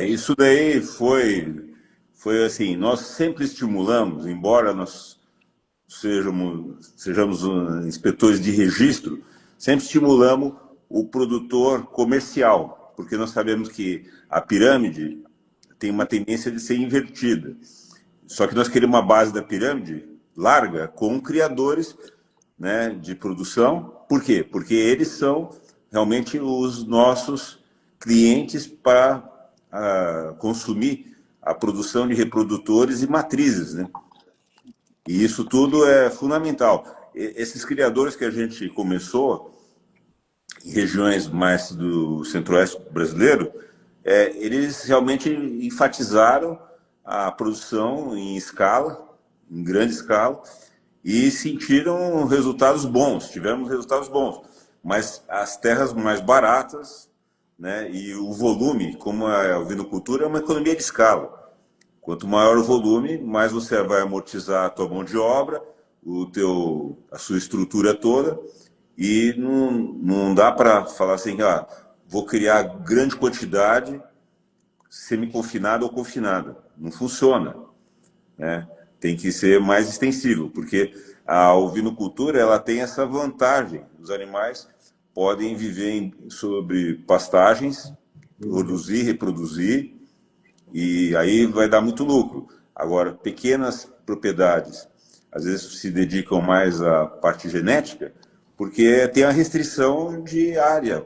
Speaker 3: Isso daí foi assim, nós sempre estimulamos, embora nós sejamos inspetores de registro, sempre estimulamos o produtor comercial, porque nós sabemos que a pirâmide tem uma tendência de ser invertida. Só que nós queremos uma base da pirâmide larga com criadores, né, de produção. Por quê? Porque eles são realmente os nossos clientes para consumir a produção de reprodutores e matrizes, né? E isso tudo é fundamental. Esses criadores que a gente começou em regiões mais do centro-oeste brasileiro, eles realmente enfatizaram a produção em escala, em grande escala, e sentiram resultados bons, tivemos resultados bons. Mas as terras mais baratas, né, e o volume, como a ovinocultura, é uma economia de escala. Quanto maior o volume, mais você vai amortizar a tua mão de obra, a sua estrutura toda, e não dá para falar assim, vou criar grande quantidade semi-confinada ou confinada. Não funciona, né? Tem que ser mais extensivo, porque a ovinocultura ela tem essa vantagem. Os animais podem viver sobre pastagens, produzir, reproduzir, e aí vai dar muito lucro. Agora, pequenas propriedades, às vezes se dedicam mais à parte genética, porque tem a restrição de área,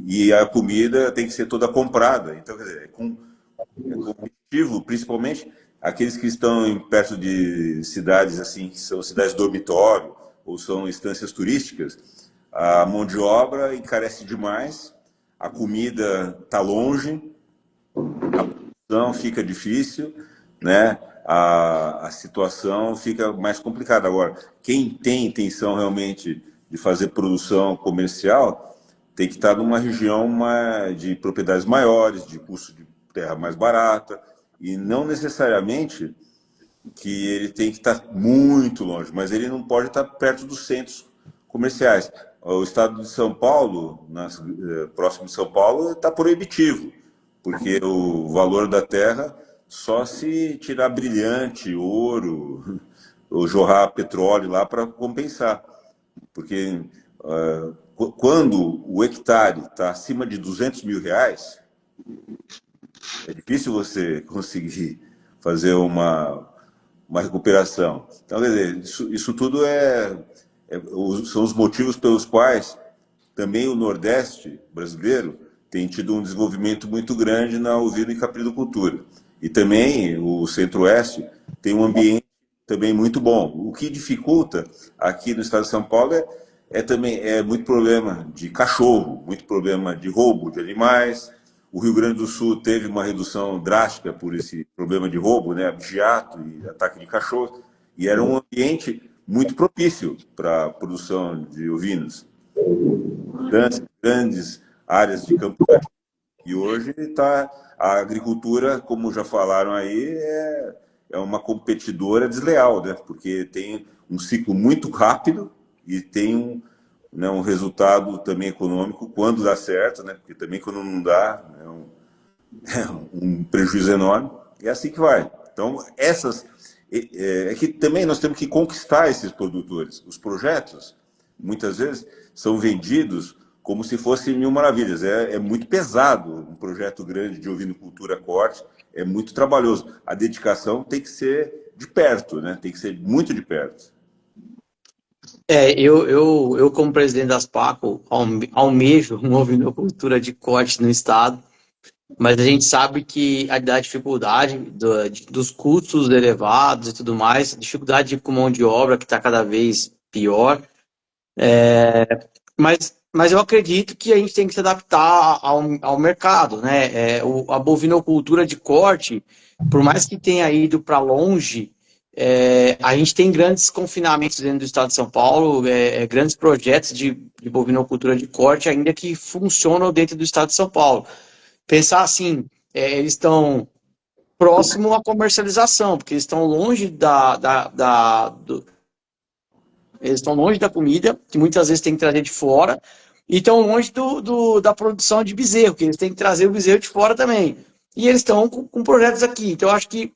Speaker 3: e a comida tem que ser toda comprada. Então, quer dizer, é competitivo, principalmente aqueles que estão perto de cidades assim, que são cidades dormitório, ou são instâncias turísticas. A mão de obra encarece demais, a comida está longe, a produção fica difícil, né? A situação fica mais complicada. Agora, quem tem intenção realmente de fazer produção comercial tem que estar numa região de propriedades maiores, de custo de terra mais barata, e não necessariamente que ele tem que estar muito longe, mas ele não pode estar perto dos centros comerciais. O estado de São Paulo, próximo de São Paulo, está proibitivo, porque o valor da terra só se tirar brilhante, ouro, ou jorrar petróleo lá para compensar. Porque quando o hectare está acima de R$200 mil, é difícil você conseguir fazer uma recuperação. Então, quer dizer, isso tudo são os motivos pelos quais também o Nordeste brasileiro tem tido um desenvolvimento muito grande na ovino e caprinocultura. E também o Centro-Oeste tem um ambiente também muito bom. O que dificulta aqui no estado de São Paulo também muito problema de cachorro, muito problema de roubo de animais. O Rio Grande do Sul teve uma redução drástica por esse problema de roubo, né, abigeato e ataque de cachorro, e era um ambiente muito propício para a produção de ovinos. Grandes áreas de campo. E hoje a agricultura, como já falaram aí, é uma competidora desleal, né? Porque tem um ciclo muito rápido e tem um resultado também econômico quando dá certo, né? Porque também quando não dá, é um prejuízo enorme. E é assim que vai. Então, é que também nós temos que conquistar esses produtores. Os projetos, muitas vezes, são vendidos como se fossem mil maravilhas. É muito pesado um projeto grande de ovinocultura corte, é muito trabalhoso. A dedicação tem que ser de perto, né? Tem que ser muito de perto.
Speaker 1: Eu como presidente das PACO, almejo uma ovinocultura de corte no estado, mas a gente sabe que a dificuldade dos custos elevados e tudo mais, dificuldade com mão de obra que está cada vez pior, mas eu acredito que a gente tem que se adaptar ao mercado, né? A bovinocultura de corte, por mais que tenha ido para longe, a gente tem grandes confinamentos dentro do estado de São Paulo, grandes projetos de bovinocultura de corte ainda que funcionam dentro do estado de São Paulo. Pensar assim, eles estão próximo à comercialização, porque eles estão longe eles estão longe da comida, que muitas vezes tem que trazer de fora, e estão longe da produção de bezerro, que eles têm que trazer o bezerro de fora também. E eles estão com projetos aqui. Então, eu acho que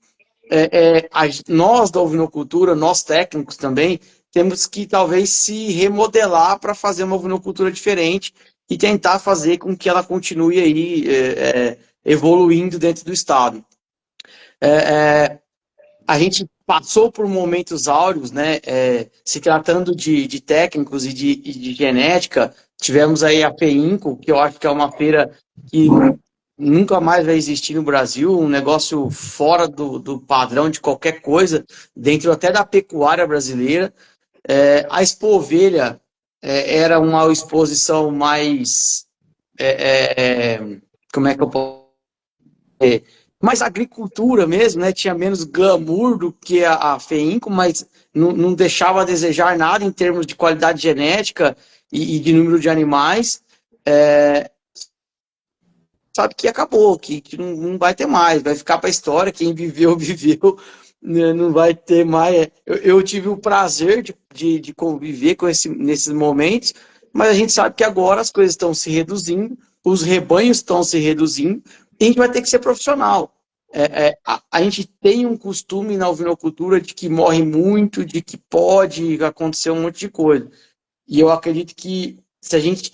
Speaker 1: nós da ovinocultura, nós técnicos também, temos que talvez se remodelar para fazer uma ovinocultura diferente e tentar fazer com que ela continue aí evoluindo dentro do estado. A gente passou por momentos áureos, né? Se tratando de técnicos e de genética, tivemos aí a FEINCO, que eu acho que é uma feira que nunca mais vai existir no Brasil, um negócio fora do padrão de qualquer coisa, dentro até da pecuária brasileira. A Expo Ovelha era uma exposição mais... como é que eu posso... mais agricultura mesmo, né? Tinha menos glamour do que a FEINCO, mas não deixava a desejar nada em termos de qualidade genética e de número de animais. Sabe que acabou, que não vai ter mais, vai ficar para a história, quem viveu, viveu, né? Não vai ter mais. Eu tive o prazer de conviver com nesses momentos, mas a gente sabe que agora as coisas estão se reduzindo, os rebanhos estão se reduzindo, e a gente vai ter que ser profissional. A gente tem um costume na ovinocultura de que morre muito, de que pode acontecer um monte de coisa. E eu acredito que se a gente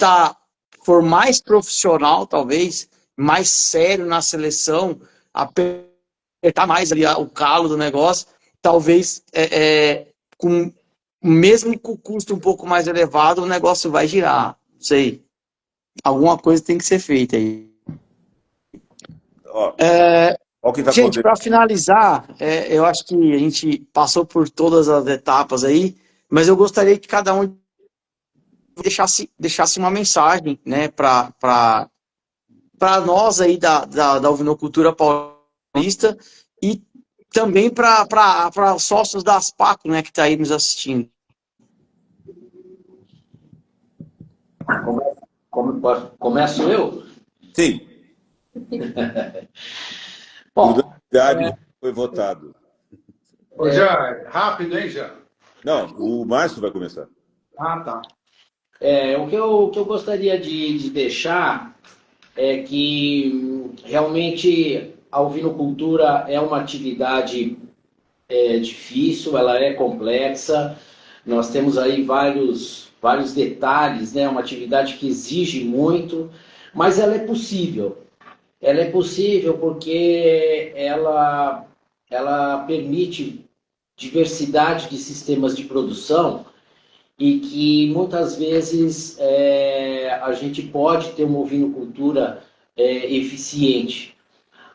Speaker 1: for mais profissional, talvez, mais sério na seleção, apertar mais ali o calo do negócio, talvez mesmo com o custo um pouco mais elevado, o negócio vai girar. Não sei. Alguma coisa tem que ser feita aí. Gente, para finalizar, eu acho que a gente passou por todas as etapas aí, mas eu gostaria que cada um deixasse uma mensagem, né, para nós aí da ovinocultura paulista e também para sócios das PACO, né, que está aí nos assistindo.
Speaker 2: Começo eu?
Speaker 3: Sim.
Speaker 2: Bom,
Speaker 3: foi votado.
Speaker 4: Ô, Jean, rápido, hein, Jean?
Speaker 3: Não, o Márcio vai começar.
Speaker 4: Ah, tá.
Speaker 2: O que eu gostaria de deixar é que realmente a ovinocultura é uma atividade difícil, ela é complexa, nós temos aí vários detalhes, né? Uma atividade que exige muito, mas ela é possível. Ela é possível porque ela permite diversidade de sistemas de produção e que muitas vezes a gente pode ter uma ovinocultura eficiente.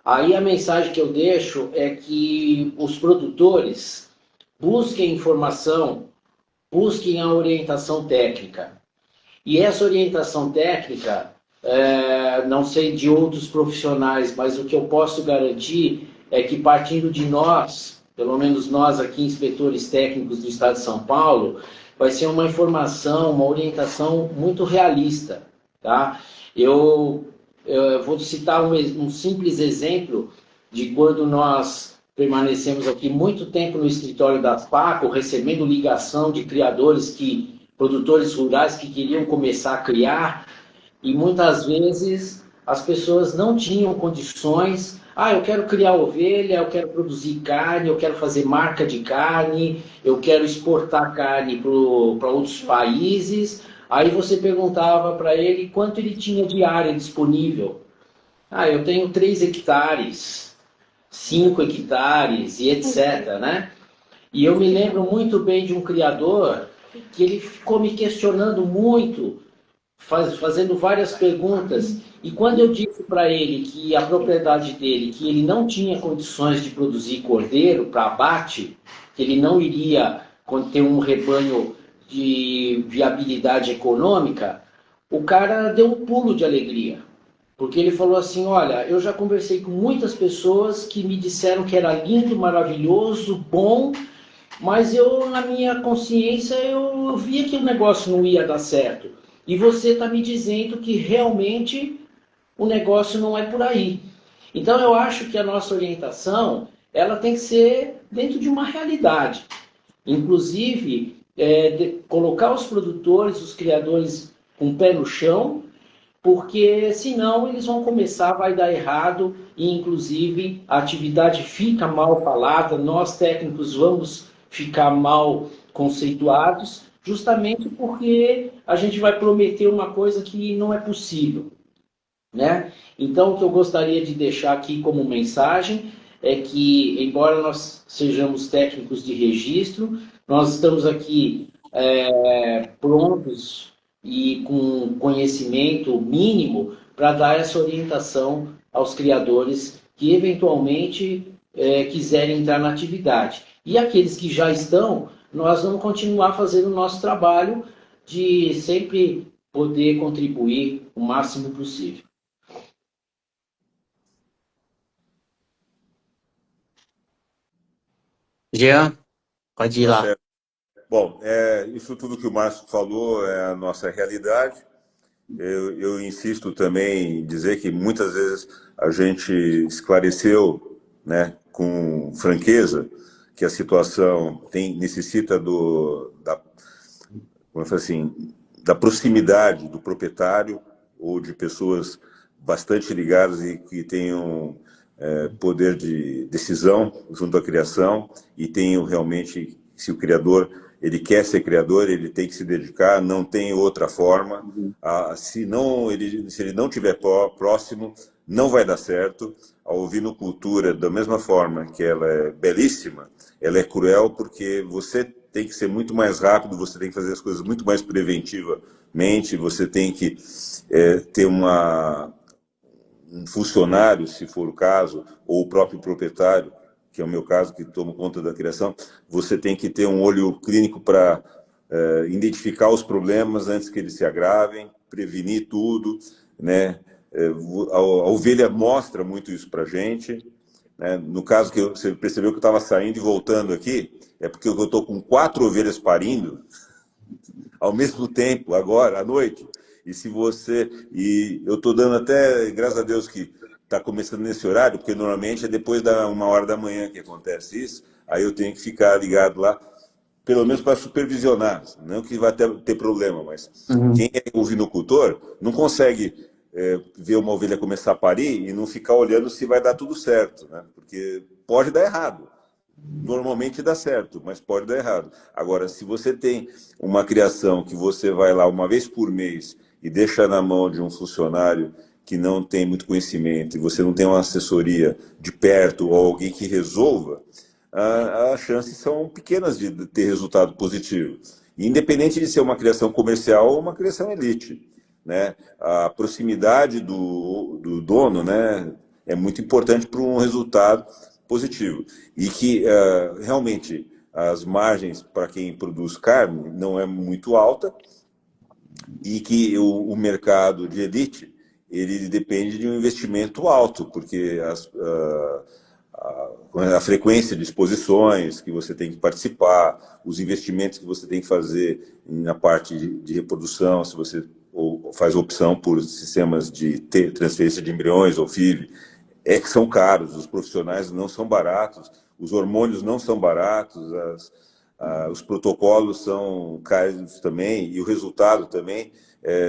Speaker 2: Aí a mensagem que eu deixo é que os produtores busquem informação, busquem a orientação técnica. E essa orientação técnica, não sei de outros profissionais, mas o que eu posso garantir é que partindo de nós, pelo menos nós aqui, inspetores técnicos do Estado de São Paulo, vai ser uma informação, uma orientação muito realista. Tá? Eu vou citar um simples exemplo de quando nós permanecemos aqui muito tempo no escritório da Aspaco, recebendo ligação de produtores rurais que queriam começar a criar, e muitas vezes as pessoas não tinham condições. Eu quero criar ovelha, eu quero produzir carne, eu quero fazer marca de carne, eu quero exportar carne para outros países. Aí você perguntava para ele quanto ele tinha de área disponível. Eu tenho 3 hectares, 5 hectares e etc, né? E eu me lembro muito bem de um criador que ele ficou me questionando muito, fazendo várias perguntas. E quando eu disse para ele que a propriedade dele, que ele não tinha condições de produzir cordeiro para abate, que ele não iria ter um rebanho de viabilidade econômica, o cara deu um pulo de alegria. Porque ele falou assim, olha, eu já conversei com muitas pessoas que me disseram que era lindo, maravilhoso, bom, mas na minha consciência, eu via que o negócio não ia dar certo. E você está me dizendo que realmente o negócio não é por aí. Então, eu acho que a nossa orientação, ela tem que ser dentro de uma realidade. Inclusive, colocar os produtores, os criadores com o pé no chão, porque senão eles vão começar, vai dar errado, e inclusive a atividade fica mal falada, nós técnicos vamos ficar mal conceituados, justamente porque a gente vai prometer uma coisa que não é possível, né? Então, o que eu gostaria de deixar aqui como mensagem é que, embora nós sejamos técnicos de registro, nós estamos aqui prontos e com conhecimento mínimo para dar essa orientação aos criadores que eventualmente quiserem entrar na atividade. E aqueles que já estão, nós vamos continuar fazendo o nosso trabalho de sempre poder contribuir o máximo possível.
Speaker 1: Jean, pode ir
Speaker 3: Tá
Speaker 1: lá.
Speaker 3: certo. Bom, isso tudo que o Márcio falou é a nossa realidade. Eu insisto também em dizer que muitas vezes a gente esclareceu, né, com franqueza que a situação necessita como eu falo assim, da proximidade do proprietário ou de pessoas bastante ligadas e que tenham poder de decisão junto à criação e tenham realmente, se o criador ele quer ser criador, ele tem que se dedicar, não tem outra forma. Se ele não estiver próximo, não vai dar certo. A ovinocultura, da mesma forma que ela é belíssima, ela é cruel porque você tem que ser muito mais rápido, você tem que fazer as coisas muito mais preventivamente, você tem que ter um funcionário, se for o caso, ou o próprio proprietário, que é o meu caso, que tomo conta da criação, você tem que ter um olho clínico para identificar os problemas antes que eles se agravem, prevenir tudo, né? A ovelha mostra muito isso para a gente, né? No caso que você percebeu que eu estava saindo e voltando aqui, é porque eu estou com 4 ovelhas parindo ao mesmo tempo, agora, à noite. E eu estou dando até, graças a Deus que está começando nesse horário, porque normalmente é depois da 1h da manhã que acontece isso, aí eu tenho que ficar ligado lá, pelo menos para supervisionar, não que vai ter problema, mas quem é ovinocultor não consegue ver uma ovelha começar a parir e não ficar olhando se vai dar tudo certo, né? Porque pode dar errado. Normalmente dá certo, mas pode dar errado. Agora, se você tem uma criação que você vai lá uma vez por mês e deixa na mão de um funcionário que não tem muito conhecimento e você não tem uma assessoria de perto ou alguém que resolva, as chances são pequenas de ter resultado positivo. Independente de ser uma criação comercial ou uma criação elite. né? A proximidade do dono, né, é muito importante para um resultado positivo. E que realmente as margens para quem produz carne não é muito alta e que o mercado de elite ele depende de um investimento alto, porque a frequência de exposições que você tem que participar, os investimentos que você tem que fazer na parte de reprodução, se você faz opção por sistemas de transferência de embriões ou FIV, é que são caros, os profissionais não são baratos, os hormônios não são baratos, os protocolos são caros também, e o resultado também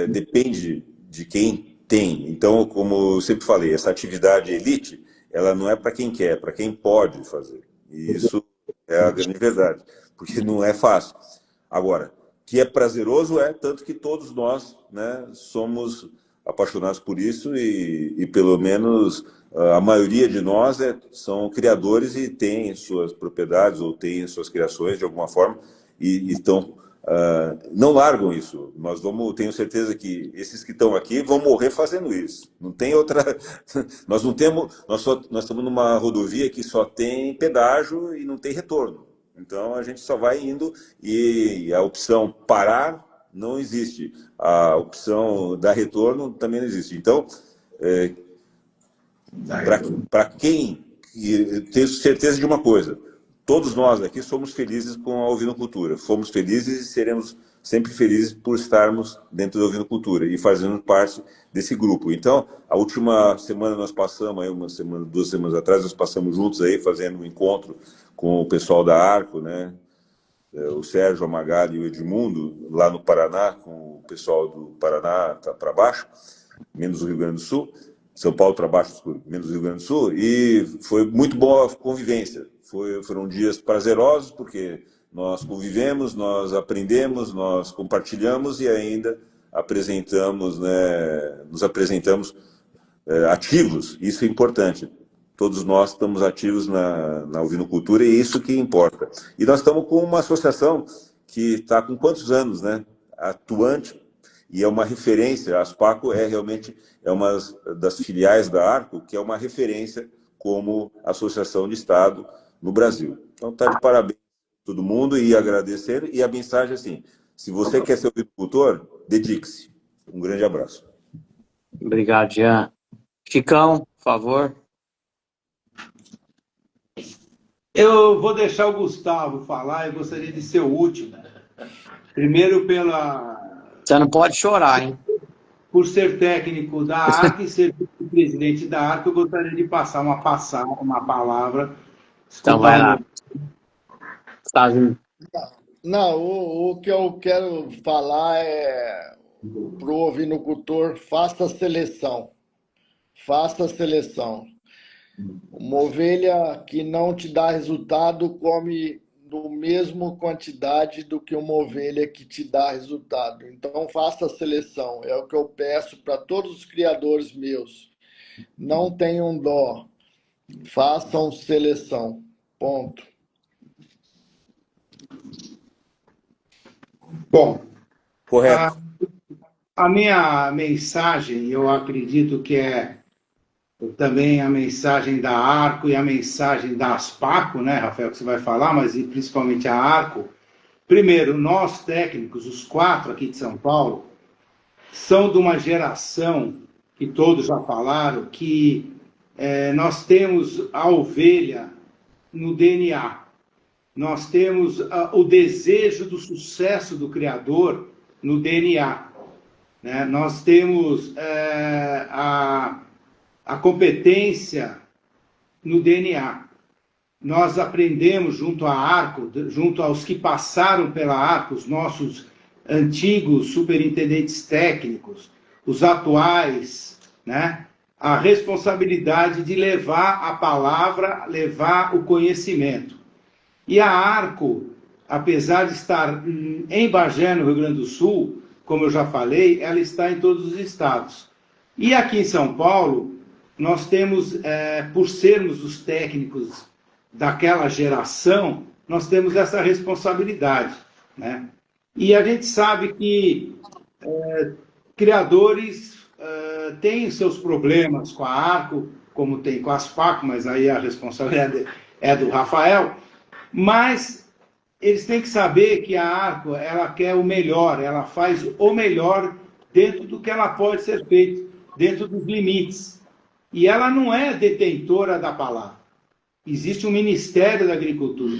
Speaker 3: depende de quem tem. Então, como eu sempre falei, essa atividade elite, ela não é para quem quer, é para quem pode fazer. E isso é a grande verdade, porque não é fácil. Agora, que é prazeroso tanto que todos nós, né, somos apaixonados por isso e pelo menos a maioria de nós são criadores e têm suas propriedades ou têm suas criações de alguma forma e estão não largam isso. Tenho certeza que esses que estão aqui vão morrer fazendo isso. Não tem outra. Nós não temos. Nós estamos numa rodovia que só tem pedágio e não tem retorno. Então a gente só vai indo e a opção parar não existe. A opção dar retorno também não existe. Então, para quem tenho certeza de uma coisa, todos nós aqui somos felizes com a ovinocultura. Fomos felizes e seremos sempre felizes por estarmos dentro da ovinocultura e fazendo parte desse grupo. Então, a última semana nós passamos, aí 2 semanas atrás, nós passamos juntos aí fazendo um encontro com o pessoal da Arco, né? O Sérgio, a Magali e o Edmundo, lá no Paraná, com o pessoal do Paraná para baixo, menos o Rio Grande do Sul, São Paulo para baixo, menos o Rio Grande do Sul, e foi muito boa a convivência. Foram dias prazerosos, porque nós convivemos, nós aprendemos, nós compartilhamos e ainda nos apresentamos ativos. Isso é importante. Todos nós estamos ativos na ovinocultura e isso que importa. E nós estamos com uma associação que está com quantos anos, né? Atuante, e é uma referência. A Aspaco realmente uma das filiais da Arco, que é uma referência como associação de Estado no Brasil. Então, está de parabéns a todo mundo e agradecer. E a mensagem é assim, se você quer ser ovinocultor, dedique-se. Um grande abraço.
Speaker 1: Obrigado, Jean. Chicão, por favor.
Speaker 4: Eu vou deixar o Gustavo falar, eu gostaria de ser o último. Primeiro
Speaker 1: Você não pode chorar, hein?
Speaker 4: Por ser técnico da Arco e ser presidente da Arco, eu gostaria de passar uma palavra.
Speaker 1: Então vai lá. Tá.
Speaker 5: Não, o que eu quero falar é para o ovinocultor, faça a seleção. Faça a seleção. Uma ovelha que não te dá resultado come do mesmo quantidade do que uma ovelha que te dá resultado. Então, faça a seleção. É o que eu peço para todos os criadores meus. Não tenham dó. Façam seleção. Ponto.
Speaker 4: Bom,
Speaker 3: correto.
Speaker 4: A minha mensagem, eu acredito que é também a mensagem da Arco e a mensagem da Aspaco, né, Rafael, que você vai falar, mas principalmente a Arco. Primeiro, nós técnicos, os 4 aqui de São Paulo, são de uma geração, que todos já falaram, que nós temos a ovelha no DNA. Nós temos o desejo do sucesso do criador no DNA. Né? Nós temos a competência no DNA. Nós aprendemos junto à Arco, junto aos que passaram pela Arco, os nossos antigos superintendentes técnicos, os atuais, né? A responsabilidade de levar a palavra, levar o conhecimento. E a Arco, apesar de estar em Bagé, no Rio Grande do Sul, como eu já falei, ela está em todos os estados. E aqui em São Paulo, nós temos, por sermos os técnicos daquela geração, nós temos essa responsabilidade, né? E a gente sabe que criadores têm seus problemas com a Arco, como tem com a Aspaco, mas aí a responsabilidade é do Rafael, mas eles têm que saber que a Arco, ela quer o melhor, ela faz o melhor dentro do que ela pode ser feito, dentro dos limites. E ela não é detentora da palavra. Existe um Ministério da Agricultura.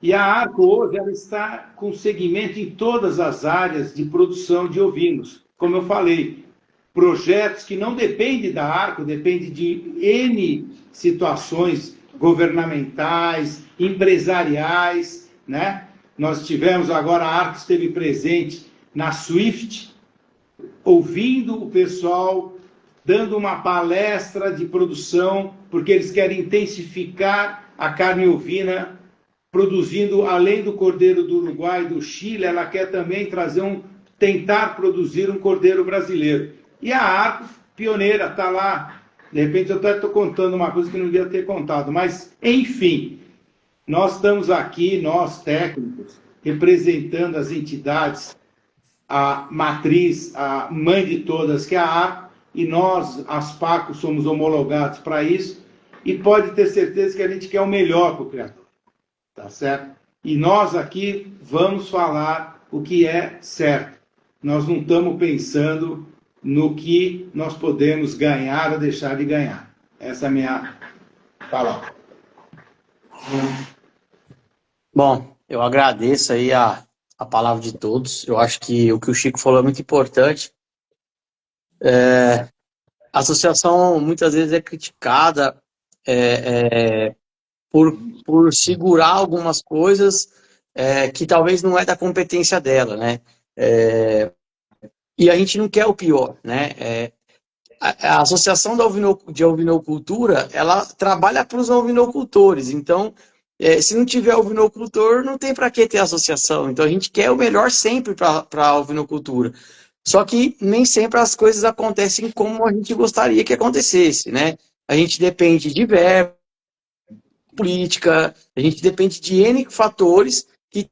Speaker 4: E a Arco hoje ela está com segmento em todas as áreas de produção de ovinos. Como eu falei, projetos que não dependem da Arco, dependem de N situações governamentais, empresariais, né? Nós tivemos agora, a Arco esteve presente na Swift, ouvindo o pessoal, dando uma palestra de produção, porque eles querem intensificar a carne ovina, produzindo, além do cordeiro do Uruguai e do Chile, ela quer também tentar produzir um cordeiro brasileiro. E a Arco, pioneira, está lá. De repente eu até estou contando uma coisa que não devia ter contado, mas, enfim, nós estamos aqui, nós técnicos, representando as entidades, a matriz, a mãe de todas, que é a Arco, e nós, as Aspaco, somos homologados para isso, e pode ter certeza que a gente quer o melhor para o criador, tá certo? E nós aqui vamos falar o que é certo. Nós não estamos pensando no que nós podemos ganhar ou deixar de ganhar. Essa é a minha palavra.
Speaker 1: Bom, eu agradeço aí a palavra de todos. Eu acho que o Chico falou é muito importante. A associação muitas vezes é criticada por segurar algumas coisas que talvez não é da competência dela, né? E a gente não quer o pior, né? A Associação de Ovinocultura, ela trabalha para os ovinocultores, então, se não tiver ovinocultor, não tem para que ter associação. Então, a gente quer o melhor sempre para a ovinocultura. Só que nem sempre as coisas acontecem como a gente gostaria que acontecesse, né? A gente depende de verba, política, a gente depende de N fatores que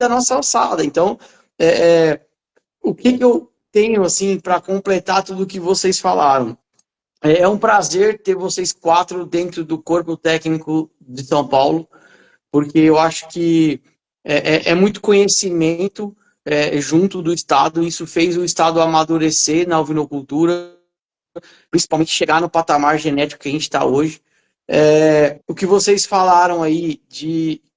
Speaker 1: da nossa alçada. Então, o que eu tenho assim para completar tudo que vocês falaram? É um prazer ter vocês 4 dentro do corpo técnico de São Paulo, porque eu acho que é muito conhecimento junto do Estado. Isso fez o Estado amadurecer na ovinocultura, principalmente chegar no patamar genético que a gente está hoje. O que vocês falaram aí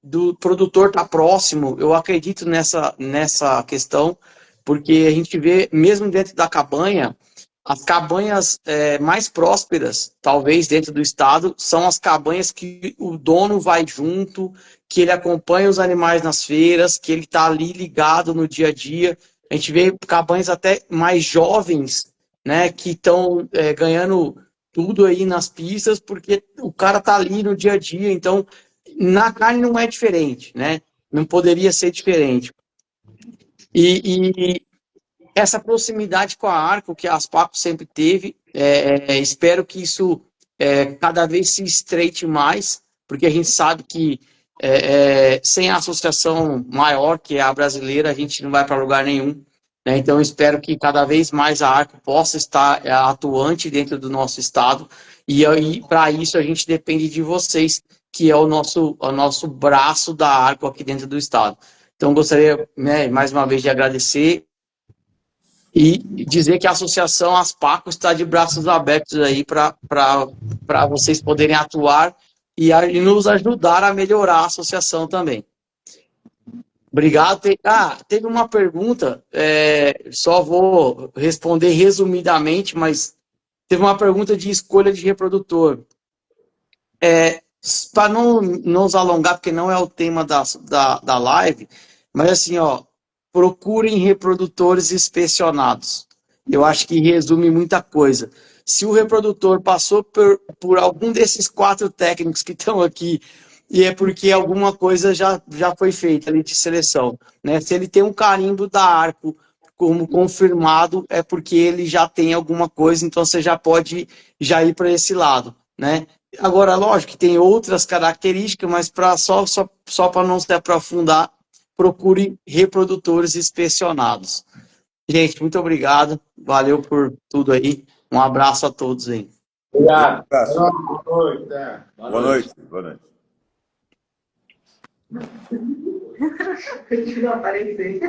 Speaker 1: do produtor estar próximo, eu acredito nessa questão, porque a gente vê, mesmo dentro da cabanha, as cabanhas mais prósperas, talvez dentro do estado, são as cabanhas que o dono vai junto, que ele acompanha os animais nas feiras, que ele está ali ligado no dia a dia. A gente vê cabanhas até mais jovens, né, que estão ganhando tudo aí nas pistas, porque o cara está ali no dia a dia. Então, na carne não é diferente, né? Não poderia ser diferente. E essa proximidade com a Arco, que a Aspaco sempre teve, espero que isso cada vez se estreite mais, porque a gente sabe que sem a associação maior, que é a brasileira, a gente não vai para lugar nenhum, né? Então, espero que cada vez mais a Arco possa estar atuante dentro do nosso estado, e para isso a gente depende de vocês, que é o nosso braço da Arco aqui dentro do estado. Então, gostaria, né, mais uma vez de agradecer e dizer que a Associação Aspaco está de braços abertos aí para vocês poderem atuar e nos ajudar a melhorar a associação também. Obrigado. Teve uma pergunta, só vou responder resumidamente, mas teve uma pergunta de escolha de reprodutor. Para não nos alongar, porque não é o tema da live, mas assim, procurem reprodutores inspecionados. Eu acho que resume muita coisa. Se o reprodutor passou por algum desses 4 técnicos que estão aqui, e é porque alguma coisa já foi feita ali de seleção, né? Se ele tem um carimbo da Arco como confirmado, é porque ele já tem alguma coisa, então você já pode ir para esse lado, né? Agora, lógico que tem outras características, mas só para não se aprofundar, procure reprodutores inspecionados. Gente, muito obrigado. Valeu por tudo aí. Um abraço a todos aí.
Speaker 2: Obrigado.
Speaker 3: Abraço.
Speaker 5: Boa noite. Né?
Speaker 3: Boa noite. Boa noite.
Speaker 6: Eu tive que aparecer.